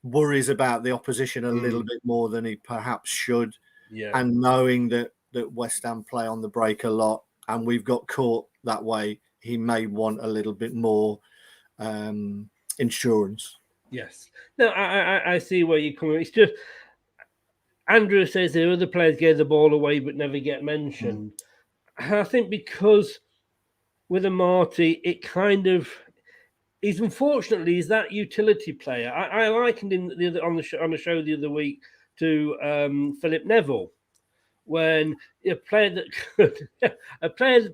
worries about the opposition a little bit more than he perhaps should. Yeah. And knowing that West Ham play on the break a lot and we've got caught that way, he may want a little bit more insurance. Yes. No, I see where you're coming. It's just Andrew says the other players gave the ball away but never get mentioned. I think because with Amati, it kind of he's that utility player. I likened him on the show the other week to Philip Neville, when a player that could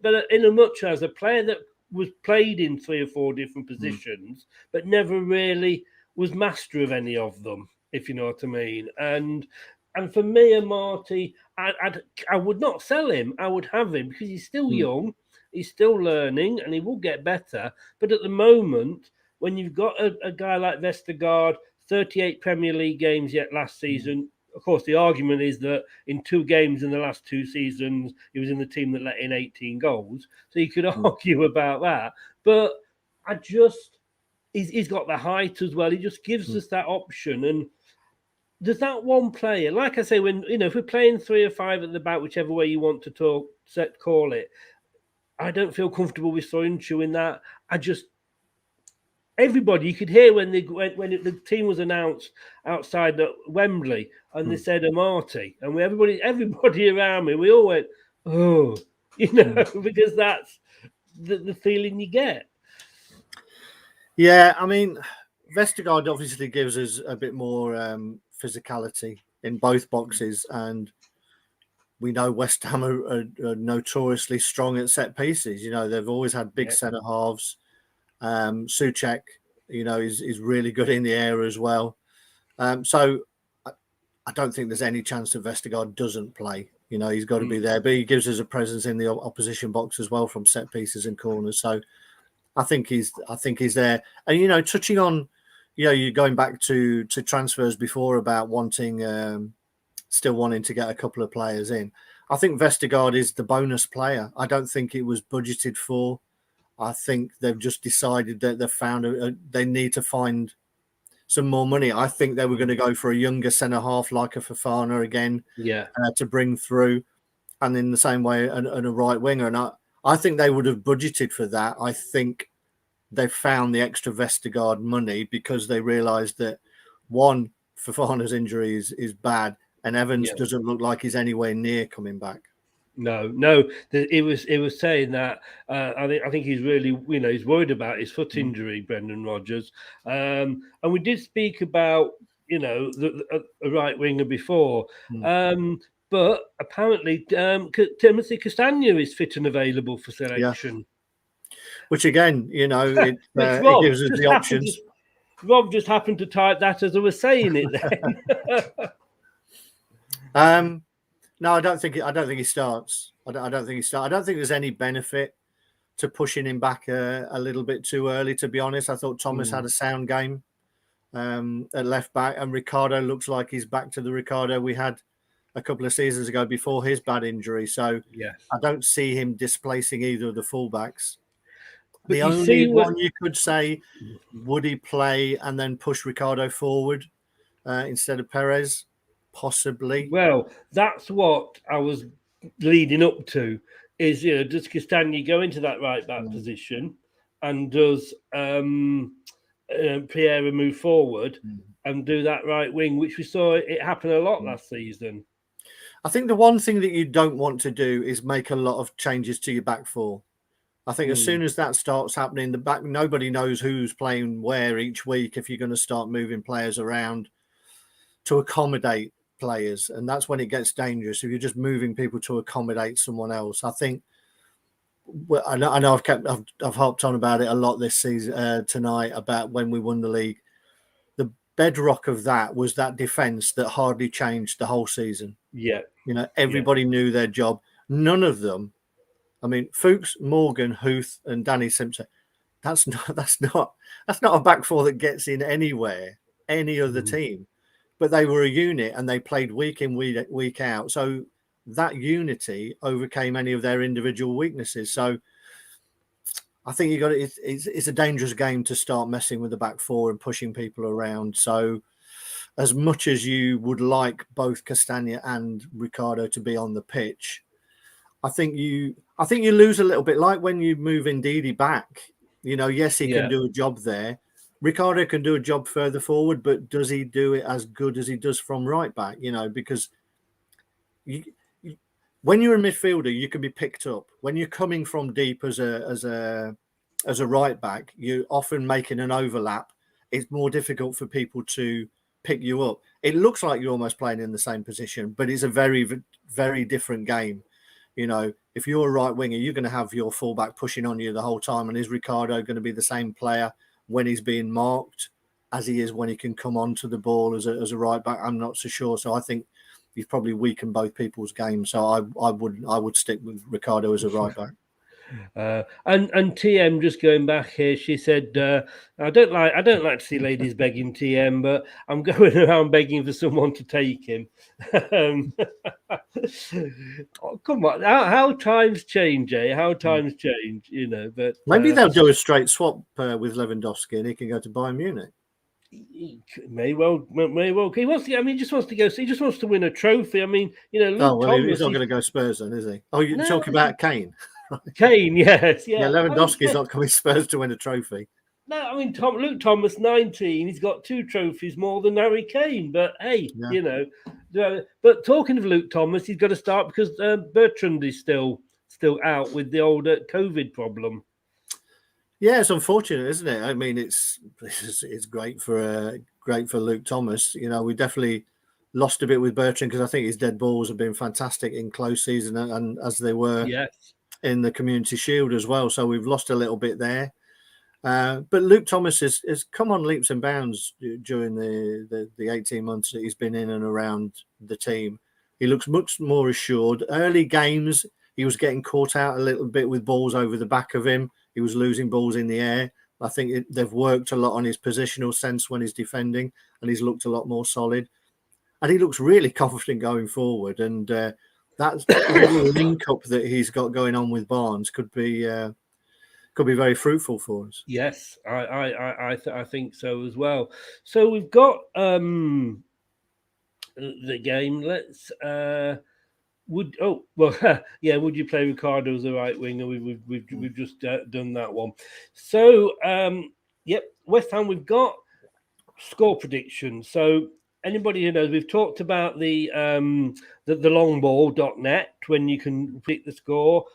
but in a nutshell, as a player that was played in 3 or 4 different positions, but never really was master of any of them, if you know what I mean. And for me, Amati, I would not sell him. I would have him because he's still young, he's still learning, and he will get better. But at the moment, when you've got a guy like Vestergaard, 38 Premier League games yet last season. Of course, the argument is that in 2 games in the last 2 seasons, he was in the team that let in 18 goals. So you could argue about that. But he's got the height as well. He just gives us that option. And there's that one player, like I say, when if we're playing 3 or 5 at the back, whichever way you want to call it, I don't feel comfortable with Soyuncu in that. Everybody, you could hear when the team was announced outside at Wembley, and they said Amati, and everybody around me, we all went, oh, because that's the feeling you get. Yeah, I mean, Vestergaard obviously gives us a bit more physicality in both boxes, and we know West Ham are notoriously strong at set pieces. They've always had big centre halves. Souček, is really good in the air as well. So I don't think there's any chance that Vestergaard doesn't play. He's got to be there, but he gives us a presence in the opposition box as well from set pieces and corners. So I think he's there. And touching on, you're going back to transfers before about still wanting to get a couple of players in. I think Vestergaard is the bonus player. I don't think it was budgeted for. I think they've just decided that they've found they need to find some more money. I think they were going to go for a younger centre half like a Fofana again, to bring through, and in the same way, and a right winger. And I think they would have budgeted for that. I think they found the extra Vestergaard money because they realised that one, Fofana's injury is bad, and Evans doesn't look like he's anywhere near coming back. No. It was saying that I think he's really, he's worried about his foot injury, Brendan Rodgers. And we did speak about, a right winger before. But apparently, Timothy Castagna is fit and available for selection. Which again, it gives us the options. Rob just happened to type that as I was saying it then. No, I don't think he starts. I don't think he starts. I don't think there's any benefit to pushing him back a little bit too early, to be honest. I thought Thomas had a sound game at left back, and Ricardo looks like he's back to the Ricardo we had a couple of seasons ago before his bad injury. So Yes. I don't see him displacing either of the fullbacks. But the only one you could say, would he play and then push Ricardo forward instead of Perez? Possibly. Well, that's what I was leading up to. Is does Castagna go into that right back position, and does Piera move forward and do that right wing, which we saw it happen a lot last season? I think the one thing that you don't want to do is make a lot of changes to your back four. I think as soon as that starts happening, the back, nobody knows who's playing where each week if you're going to start moving players around to accommodate players. And that's when it gets dangerous. If you're just moving people to accommodate someone else, I think, well, I know I've harped on about it a lot this season tonight about when we won the league. The bedrock of that was that defense that hardly changed the whole season. Yeah. Everybody knew their job. None of them, I mean, Fuchs, Morgan, Huth, and Danny Simpson. That's not a back four that gets in anywhere, any other team. But they were a unit and they played week in, week out. So that unity overcame any of their individual weaknesses. So I think it's a dangerous game to start messing with the back four and pushing people around. So as much as you would like both Castagna and Ricardo to be on the pitch, I think you lose a little bit, like when you move Ndidi back. Yes, he can do a job there. Ricardo can do a job further forward, but does he do it as good as he does from right back? Because when you're a midfielder, you can be picked up. When you're coming from deep as a right back, you're often making an overlap. It's more difficult for people to pick you up. It looks like you're almost playing in the same position, but it's a very, very different game. If you're a right winger, you're going to have your fullback pushing on you the whole time. And is Ricardo going to be the same player when he's being marked as he is when he can come onto the ball as a right back? I'm not so sure. So I think he's probably weakened both people's games. So I would stick with Ricardo as a right back. And TM, just going back here, she said, I don't like to see ladies begging TM, but I'm going around begging for someone to take him. Oh, come on, how times change, eh? How times change, But maybe they'll do a straight swap with Lewandowski, and he can go to Bayern Munich. He may well. He wants to. I mean, he just wants to go. He just wants to win a trophy. I mean, Luke Thomas, he's not going to go Spurs, then, is he? Oh, you're talking about Kane. Kane, yes, yeah. Lewandowski's not coming Spurs to win a trophy. No, I mean Luke Thomas, 19. He's got 2 trophies more than Harry Kane. But hey, But talking of Luke Thomas, he's got to start because Bertrand is still out with the old COVID problem. Yeah, it's unfortunate, isn't it? I mean, it's great for Luke Thomas. We definitely lost a bit with Bertrand because I think his dead balls have been fantastic in close season and as they were. Yes. In the Community Shield as well. So we've lost a little bit there. But Luke Thomas has come on leaps and bounds during the 18 months that he's been in and around the team. He looks much more assured. Early games, he was getting caught out a little bit with balls over the back of him. He was losing balls in the air. I think they've worked a lot on his positional sense when he's defending, and he's looked a lot more solid. And he looks really confident going forward. And that little link up that he's got going on with Barnes could be very fruitful for us. Yes, I think so as well. So we've got the game. Let's would you play Ricardo as a right winger? We've just done that one. So West Ham. We've got score prediction. So anybody who knows, we've talked about the longball.net when you can pick the score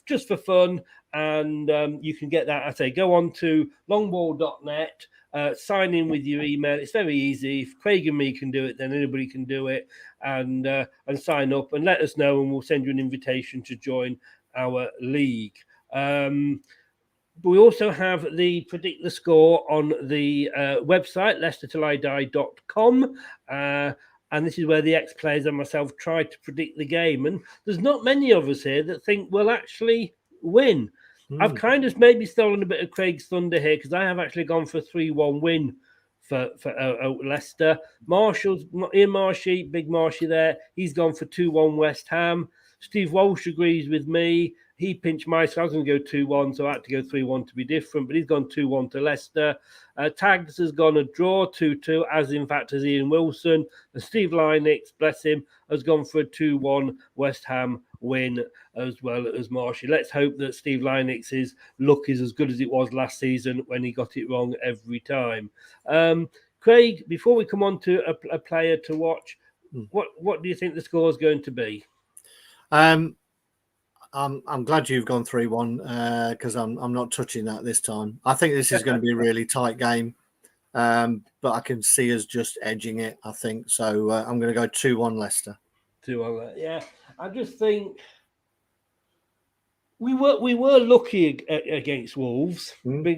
just for fun, and you can get that. I say go on to longball.net, sign in with your email. It's very easy. If Craig and me can do it, then anybody can do it, and sign up and let us know, and we'll send you an invitation to join our league. But we also have the predict the score on the website, leicestertillidie.com. And this is where the ex-players and myself try to predict the game. And there's not many of us here that think we'll actually win. I've kind of maybe stolen a bit of Craig's thunder here because I have actually gone for a 3-1 win for Leicester. Ian Marshy, Big Marshy there, he's gone for 2-1 West Ham. Steve Walsh agrees with me. He pinched my score. I was going to go 2-1, so I had to go 3-1 to be different, but he's gone 2-1 to Leicester. Tags has gone a draw 2-2, as in fact as Ian Wilson. And Steve Lynix, bless him, has gone for a 2-1 West Ham win as well as Marshy. Let's hope that Steve Lynix's luck is as good as it was last season when he got it wrong every time. Craig, before we come on to a player to watch, what do you think the score is going to be? I'm glad you've gone 3-1 because I'm not touching that this time. I think this is going to be a really tight game, but I can see us just edging it, I think. So I'm going to go 2-1 Leicester. 2-1, yeah. I just think we were lucky against Wolves, but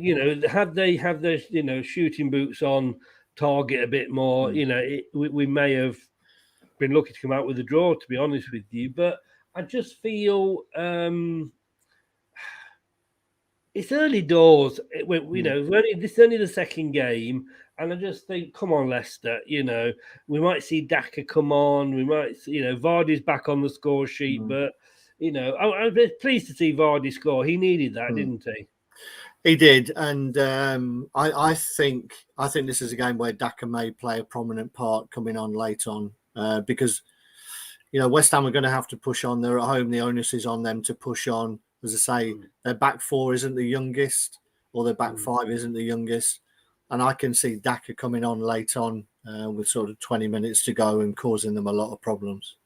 had they had their shooting boots on target a bit more, we may have been lucky to come out with a draw, to be honest with you. But I just feel it's early doors. This is only the second game, and I just think, come on, Leicester. We might see Daka come on. We might, Vardy's back on the score sheet, but I'm pleased to see Vardy score. He needed that, didn't he? He did, and I think this is a game where Daka may play a prominent part coming on late on because. West Ham are going to have to push on. They're at home. The onus is on them to push on. As I say, their back four isn't the youngest, or their back five isn't the youngest. And I can see Daka coming on late on with sort of 20 minutes to go and causing them a lot of problems.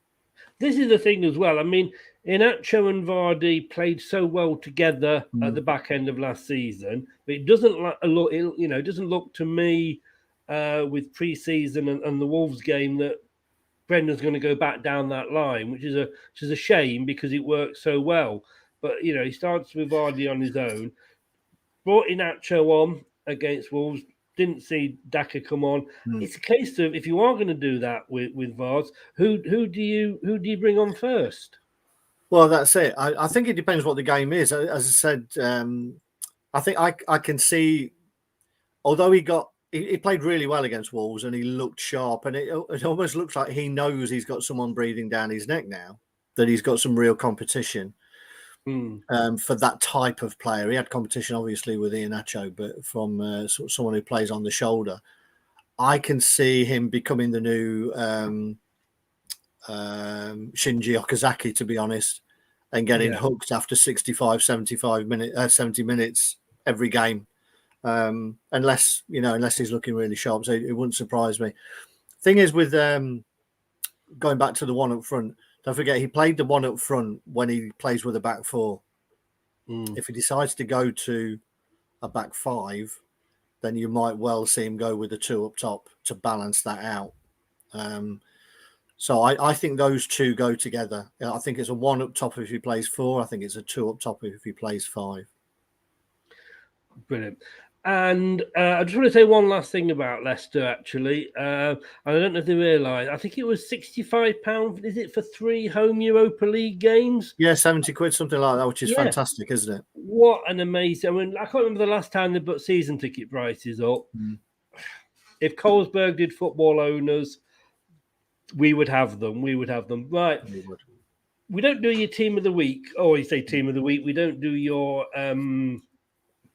This is the thing as well. I mean, Inacho and Vardy played so well together at the back end of last season, but it doesn't look. It doesn't look to me with pre-season and the Wolves game that Brendan's going to go back down that line, which is a shame because it works so well. But he starts with Vardy on his own, brought Inacho on against Wolves, didn't see Daka come on. It's a case of if you are going to do that with Vars, who do you bring on first? Well, that's it. I think it depends what the game is. As I said, I think I can see, although he played really well against Wolves and he looked sharp, and it almost looks like he knows he's got someone breathing down his neck now, that he's got some real competition for that type of player. He had competition, obviously, with Iheanacho, but from someone who plays on the shoulder. I can see him becoming the new Shinji Okazaki, to be honest, and getting hooked after 65, 70 minutes every game. Unless he's looking really sharp, so it wouldn't surprise me. Thing is, with going back to the one up front, don't forget he played the one up front when he plays with a back four. If he decides to go to a back five, then you might well see him go with the two up top to balance that out. So I think those two go together. I think it's a one up top if he plays four. I think it's a two up top if he plays five. Brilliant. And I just want to say one last thing about Leicester, actually. I don't know if they realise. I think it was £65, is it, for 3 home Europa League games? Yeah, 70 quid, something like that, which is fantastic, isn't it? What an amazing... I mean, I can't remember the last time they put season ticket prices up. If Colesberg did Football Owners, we would have them. We would have them. Right. We don't do your team of the week. Oh, you say team of the week. We don't do your...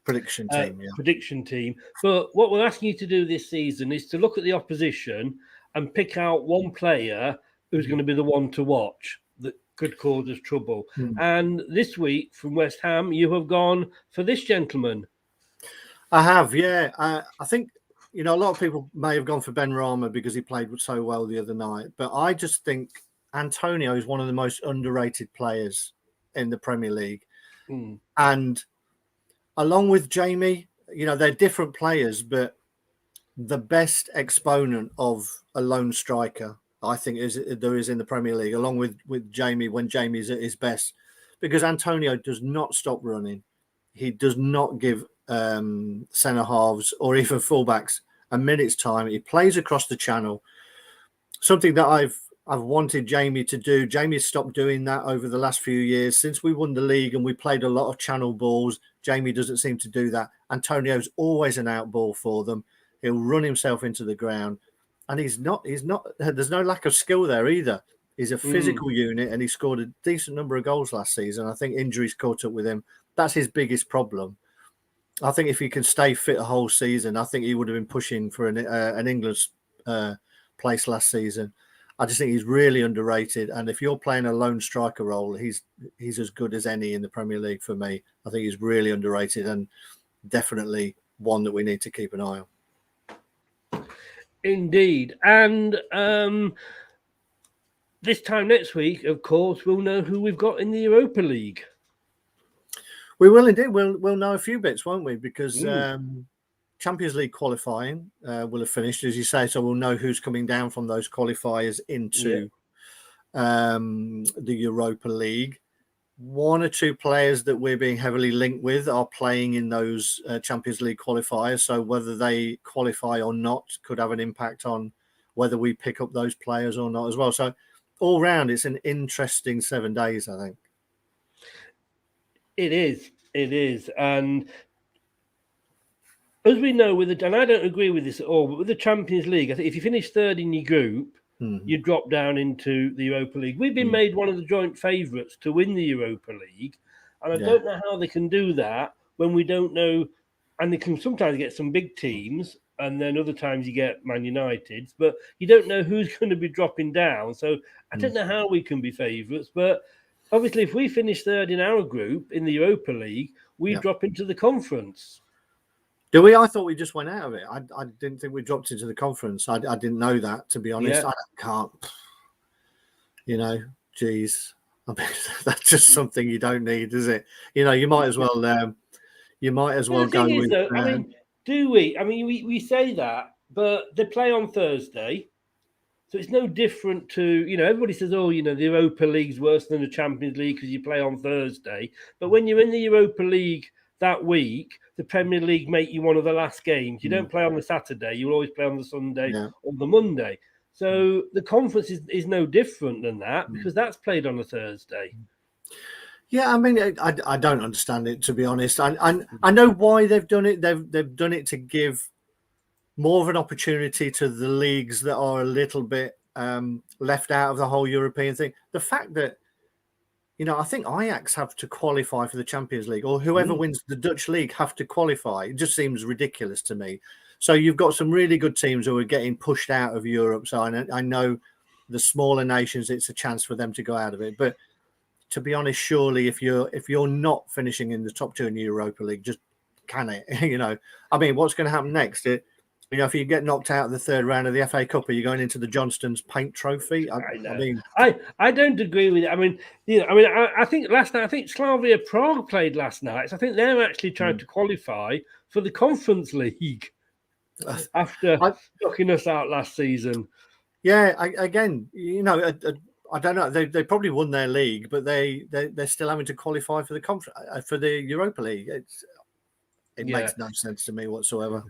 prediction team, prediction team. But what we're asking you to do this season is to look at the opposition and pick out one player who's going to be the one to watch that could cause us trouble. And this week from West Ham, you have gone for this gentleman. I have, yeah. I think, a lot of people may have gone for Ben Rama because he played so well the other night. But I just think Antonio is one of the most underrated players in the Premier League. And along with Jamie, they're different players, but the best exponent of a lone striker, I think, there is in the Premier League, along with Jamie when Jamie's at his best, because Antonio does not stop running. he does not give centre halves or even fullbacks a minute's time. He plays across the channel, something that I've wanted Jamie to do. Jamie stopped doing that over the last few years. Since we won the league and we played a lot of channel balls, Jamie doesn't seem to do that. Antonio's always an out ball for them. He'll run himself into the ground. And he's not, there's no lack of skill there either. He's a physical unit, and he scored a decent number of goals last season. I think injuries caught up with him. That's his biggest problem. I think if he can stay fit a whole season, I think he would have been pushing for an England place last season. I just think he's really underrated. And if you're playing a lone striker role, he's as good as any in the Premier League for me. I think he's really underrated and definitely one that we need to keep an eye on. Indeed. And this time next week, of course, we'll know who we've got in the Europa League. We will indeed. We'll know a few bits, won't we? Because Champions League qualifying will have finished, as you say, so we'll know who's coming down from those qualifiers into the Europa League. One or two players that we're being heavily linked with are playing in those Champions League qualifiers, so whether they qualify or not could have an impact on whether we pick up those players or not as well. So all round, it's an interesting 7 days, I think. It is. And as we know, and I don't agree with this at all, but with the Champions League, I think if you finish third in your group, you drop down into the Europa League. We've been made one of the joint favourites to win the Europa League, and I don't know how they can do that when we don't know. And they can sometimes get some big teams, and then other times you get Man United, but you don't know who's going to be dropping down. So I don't know how we can be favourites, but obviously if we finish third in our group in the Europa League, we drop into the conference. Do we? I thought we just went out of it. I didn't think we dropped into the conference. I didn't know that, to be honest. Yeah. I can't, geez. I mean, that's just something you don't need, is it? You might as well go with... though, I mean, do we? I mean, we say that, but they play on Thursday. So it's no different to, everybody says, the Europa League's worse than the Champions League because you play on Thursday. But when you're in the Europa League that week, the Premier League make you one of the last games. You don't play on the Saturday. You'll always play on the Sunday or the Monday. So the conference is no different than that because that's played on a Thursday. Yeah, I mean, I don't understand it, to be honest. I know why they've done it. They've done it to give more of an opportunity to the leagues that are a little bit left out of the whole European thing. The fact that, I think Ajax have to qualify for the Champions League, or whoever wins the Dutch league have to qualify. It just seems ridiculous to me. So you've got some really good teams who are getting pushed out of Europe. So I know the smaller nations, it's a chance for them to go out of it. But to be honest, surely if you're not finishing in the top two in the Europa League, just can it? I mean, what's going to happen next? If you get knocked out of the third round of the FA Cup, are you going into the Johnston's Paint Trophy? I don't agree with it. I mean, I think last night, I think Slavia Prague played last night. So I think they're actually trying to qualify for the Conference League after knocking us out last season. Yeah, I don't know. They probably won their league, but they're still having to qualify for the Europa League. It makes no sense to me whatsoever.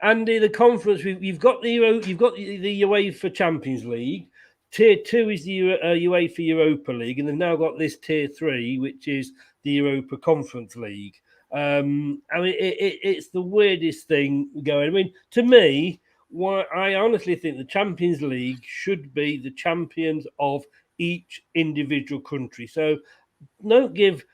Andy, the conference you've got the UEFA Champions League. Tier 2 is the UEFA Europa League, and they've now got this Tier 3, which is the Europa Conference League. I mean, it's the weirdest thing going. I mean, to me, I honestly think the Champions League should be the champions of each individual country. So don't give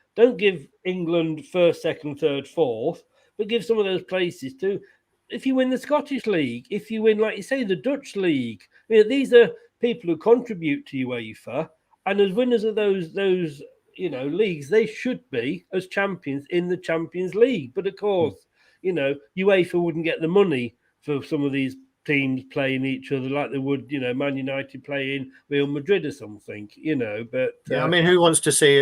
England first, second, third, fourth, but give some of those places to. If you win the Scottish League, if you win, like you say, the Dutch League, these are people who contribute to UEFA, and as winners of those leagues, they should be as champions in the Champions League. But of course, UEFA wouldn't get the money for some of these teams playing each other like they would, Man United playing Real Madrid or something, But I mean, who wants to see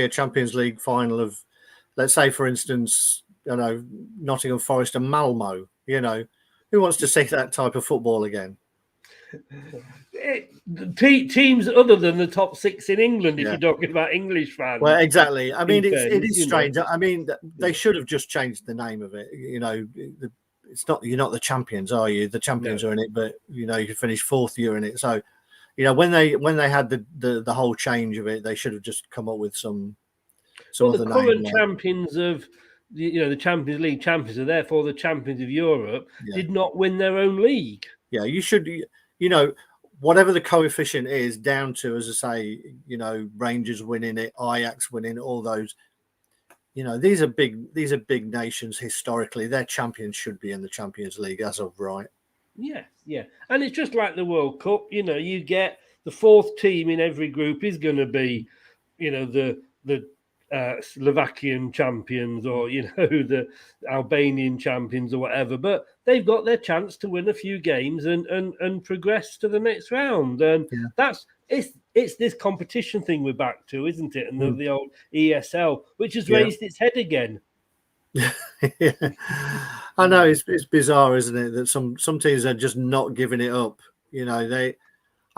a Champions League final of, let's say, for instance, Nottingham Forest and Malmo? Who wants to see that type of football again? Teams other than the top 6 in England, if Yeah. you're talking about English fans. Well, exactly. I mean, In it fairness, is strange. I mean, they should have just changed the name of it. It's not, you're not the champions, are you? The champions are in it, but you can finish 4th year in it. So, when they had the whole change of it, they should have just come up with some well, other the current name. champions of the Champions League champions, and therefore the champions of Europe, did not win their own league. Yeah, you should. Whatever the coefficient is, down to, as I say, Rangers winning it, Ajax winning all those. These are big nations historically. Their champions should be in the Champions League as of right. Yeah, and it's just like the World Cup. You get the 4th team in every group is going to be, the Slovakian champions or the Albanian champions or whatever, but they've got their chance to win a few games and progress to the next round, and it's this competition thing we're back to, isn't it? And the old ESL, which has raised its head again. I know it's bizarre, isn't it, that some teams are just not giving it up. I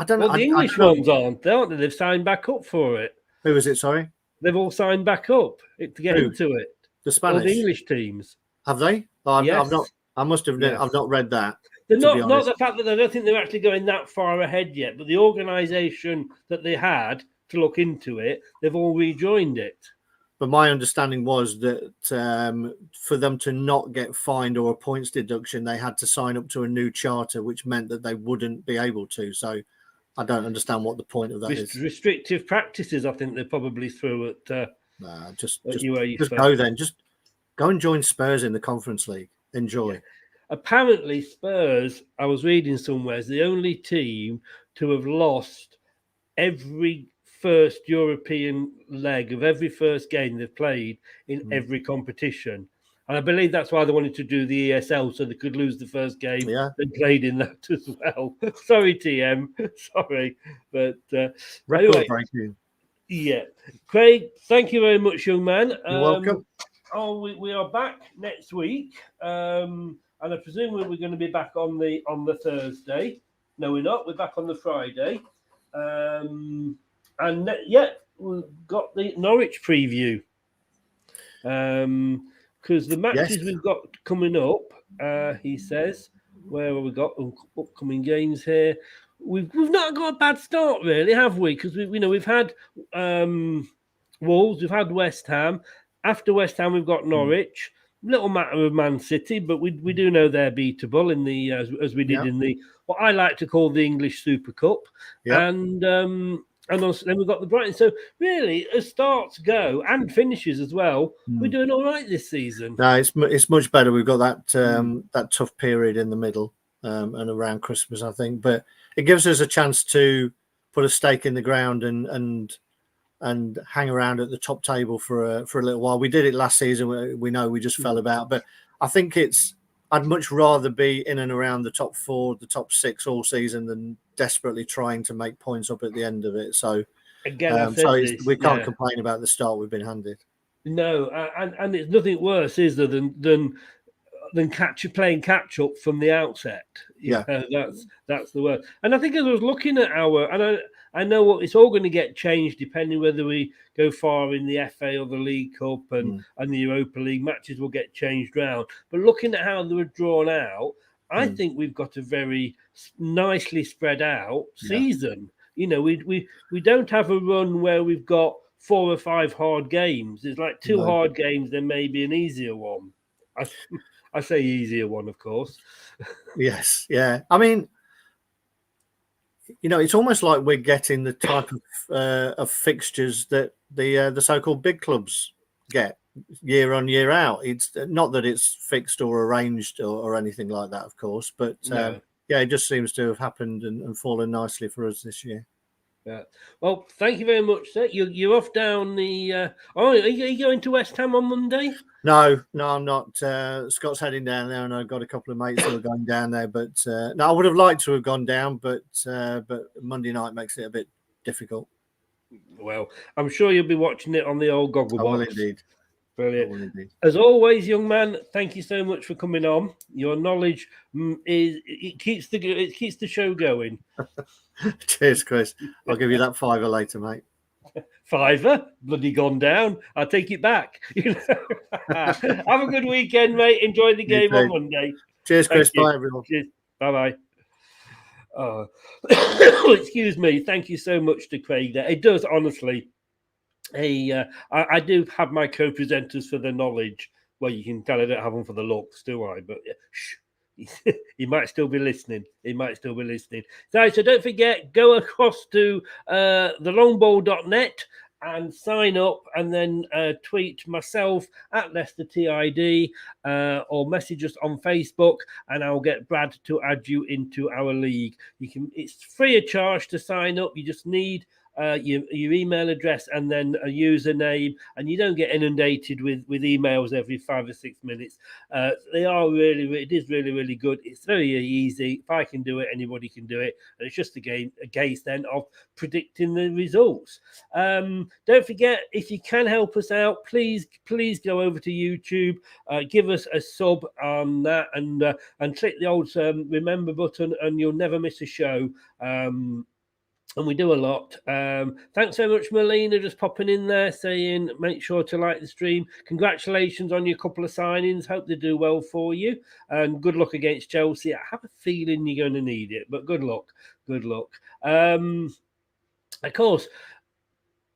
don't know. Well, the English ones aren't they? They've signed back up for it. Who is it? Sorry. They've all signed back up to get into it. The Spanish, all the English teams. Have they? Oh, yes. I've not. I must have. Yes. I've not read that. They're not the fact that I don't think they're actually going that far ahead yet, but the organisation that they had to look into it, they've all rejoined it. But my understanding was that for them to not get fined or a points deduction, they had to sign up to a new charter, which meant that they wouldn't be able to. So I don't understand what the point of that is. Restrictive practices, I think they probably threw at. Just UEFA. Go then. Just go and join Spurs in the Conference League. Enjoy. Yeah. Apparently, Spurs, I was reading somewhere, is the only team to have lost every first European leg of every first game they've played in every competition. And I believe that's why they wanted to do the ESL, so they could lose the first game they played in that as well. Sorry, TM. Sorry. But record breaking. Yeah. Craig, thank you very much, young man. You're welcome. We are back next week. And I presume we're going to be back on the Thursday. No, we're not. We're back on the Friday. We've got the Norwich preview. Because the matches we've got coming up, he says, where have we got upcoming games here? We've not got a bad start, really, have we? Because we've had Wolves, we've had West Ham. After West Ham, we've got Norwich. Little matter of Man City, but we do know they're beatable in the as we did in the what I like to call the English Super Cup, and also, then we've got the Brighton. So really, as starts go and finishes as well, we're doing all right this season. No, it's much better. We've got that tough period in the middle and around Christmas, I think, but it gives us a chance to put a stake in the ground and hang around at the top table for a little while. We did it last season. We know we just fell about, but I think I'd much rather be in and around the top 4, the top 6 all season than desperately trying to make points up at the end of it. So again, we can't complain about the start we've been handed. No, and it's nothing worse, is there, than playing catch up from the outset. That's the word. And I think as I was looking at I know it's all going to get changed depending whether we go far in the FA or the League Cup and the Europa League matches will get changed round. But looking at how they were drawn out, I think we've got a very nicely spread out season. We don't have a run where we've got 4 or 5 hard games. It's like 2 hard games, then maybe an easier one. I say easier one, of course. Yes, yeah. I mean, it's almost like we're getting the type of fixtures that the so-called big clubs get year on, year out. It's not that it's fixed or arranged or anything like that, of course, but it just seems to have happened and fallen nicely for us this year. Yeah. Well, thank you very much, sir. You're off down the. Are you going to West Ham on Monday? No, I'm not. Scott's heading down there, and I've got a couple of mates who are going down there. But no, I would have liked to have gone down, but Monday night makes it a bit difficult. Well, I'm sure you'll be watching it on the old goggle box. I will indeed. Brilliant. As always, young man, thank you so much for coming on. Your knowledge keeps the show going. Cheers, Chris. I'll give you that $5 later, mate. $5? Bloody gone down. I'll take it back. Have a good weekend, mate. Enjoy the game on Monday. Cheers, Chris. Bye, everyone. Cheers. Bye-bye. Excuse me. Thank you so much to Craig there. It does, honestly. I do have my co-presenters for the knowledge. Well, you can tell I don't have them for the looks, do I? But shh. He might still be listening. So don't forget, go across to thelongball.net and sign up, and then tweet myself at ltid or message us on Facebook, and I'll get Brad to add you into our league. It's free of charge to sign up. You just need your email address and then a username, and you don't get inundated with ugemails every 5 or 6 minutes. It is really good. It's very easy. If I can do it, anybody can do it, and it's just a case then of predicting the results. Don't forget, if you can help us out, please go over to YouTube, give us a sub on that, and click the old remember button, and you'll never miss a show. And we do a lot. Thanks so much, Melina, just popping in there saying make sure to like the stream. Congratulations on your couple of signings. Hope they do well for you. And good luck against Chelsea. I have a feeling you're going to need it, but good luck. Of course,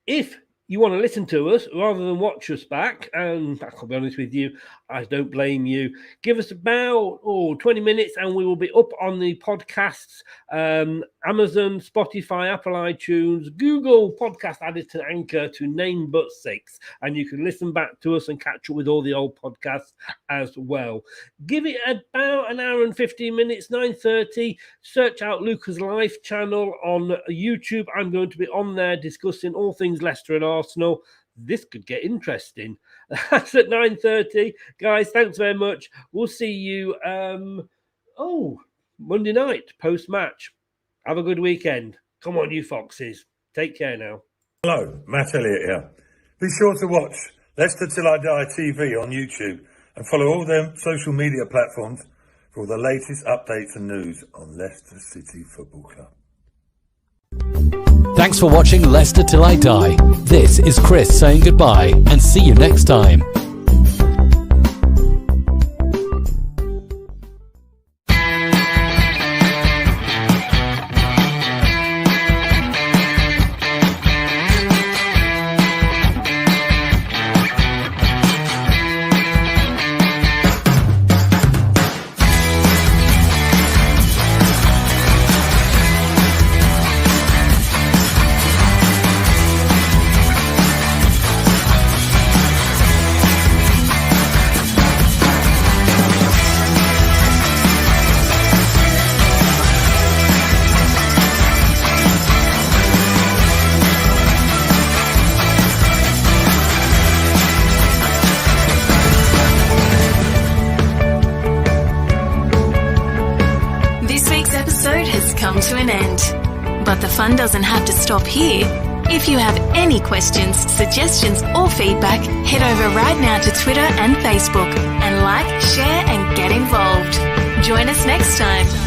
if you want to listen to us rather than watch us back, and I'll be honest with you, I don't blame you. Give us about 20 minutes and we will be up on the podcasts, Amazon, Spotify, Apple iTunes, Google Podcast added to Anchor, to name but 6. And you can listen back to us and catch up with all the old podcasts as well. Give it about an hour and 15 minutes, 9:30. Search out Luca's Life channel on YouTube. I'm going to be on there discussing all things Leicester and Arsenal. This could get interesting. That's at 9:30. Guys, thanks very much. We'll see you Monday night, post-match. Have a good weekend. Come on, you foxes. Take care now. Hello, Matt Elliott here. Be sure to watch Leicester Till I Die TV on YouTube and follow all their social media platforms for all the latest updates and news on Leicester City Football Club. Thanks for watching Leicester Till I Die. This is Chris saying goodbye, and see you next time. To an end. But the fun doesn't have to stop here. If you have any questions, suggestions, or feedback, head over right now to Twitter and Facebook and like, share, and get involved. Join us next time.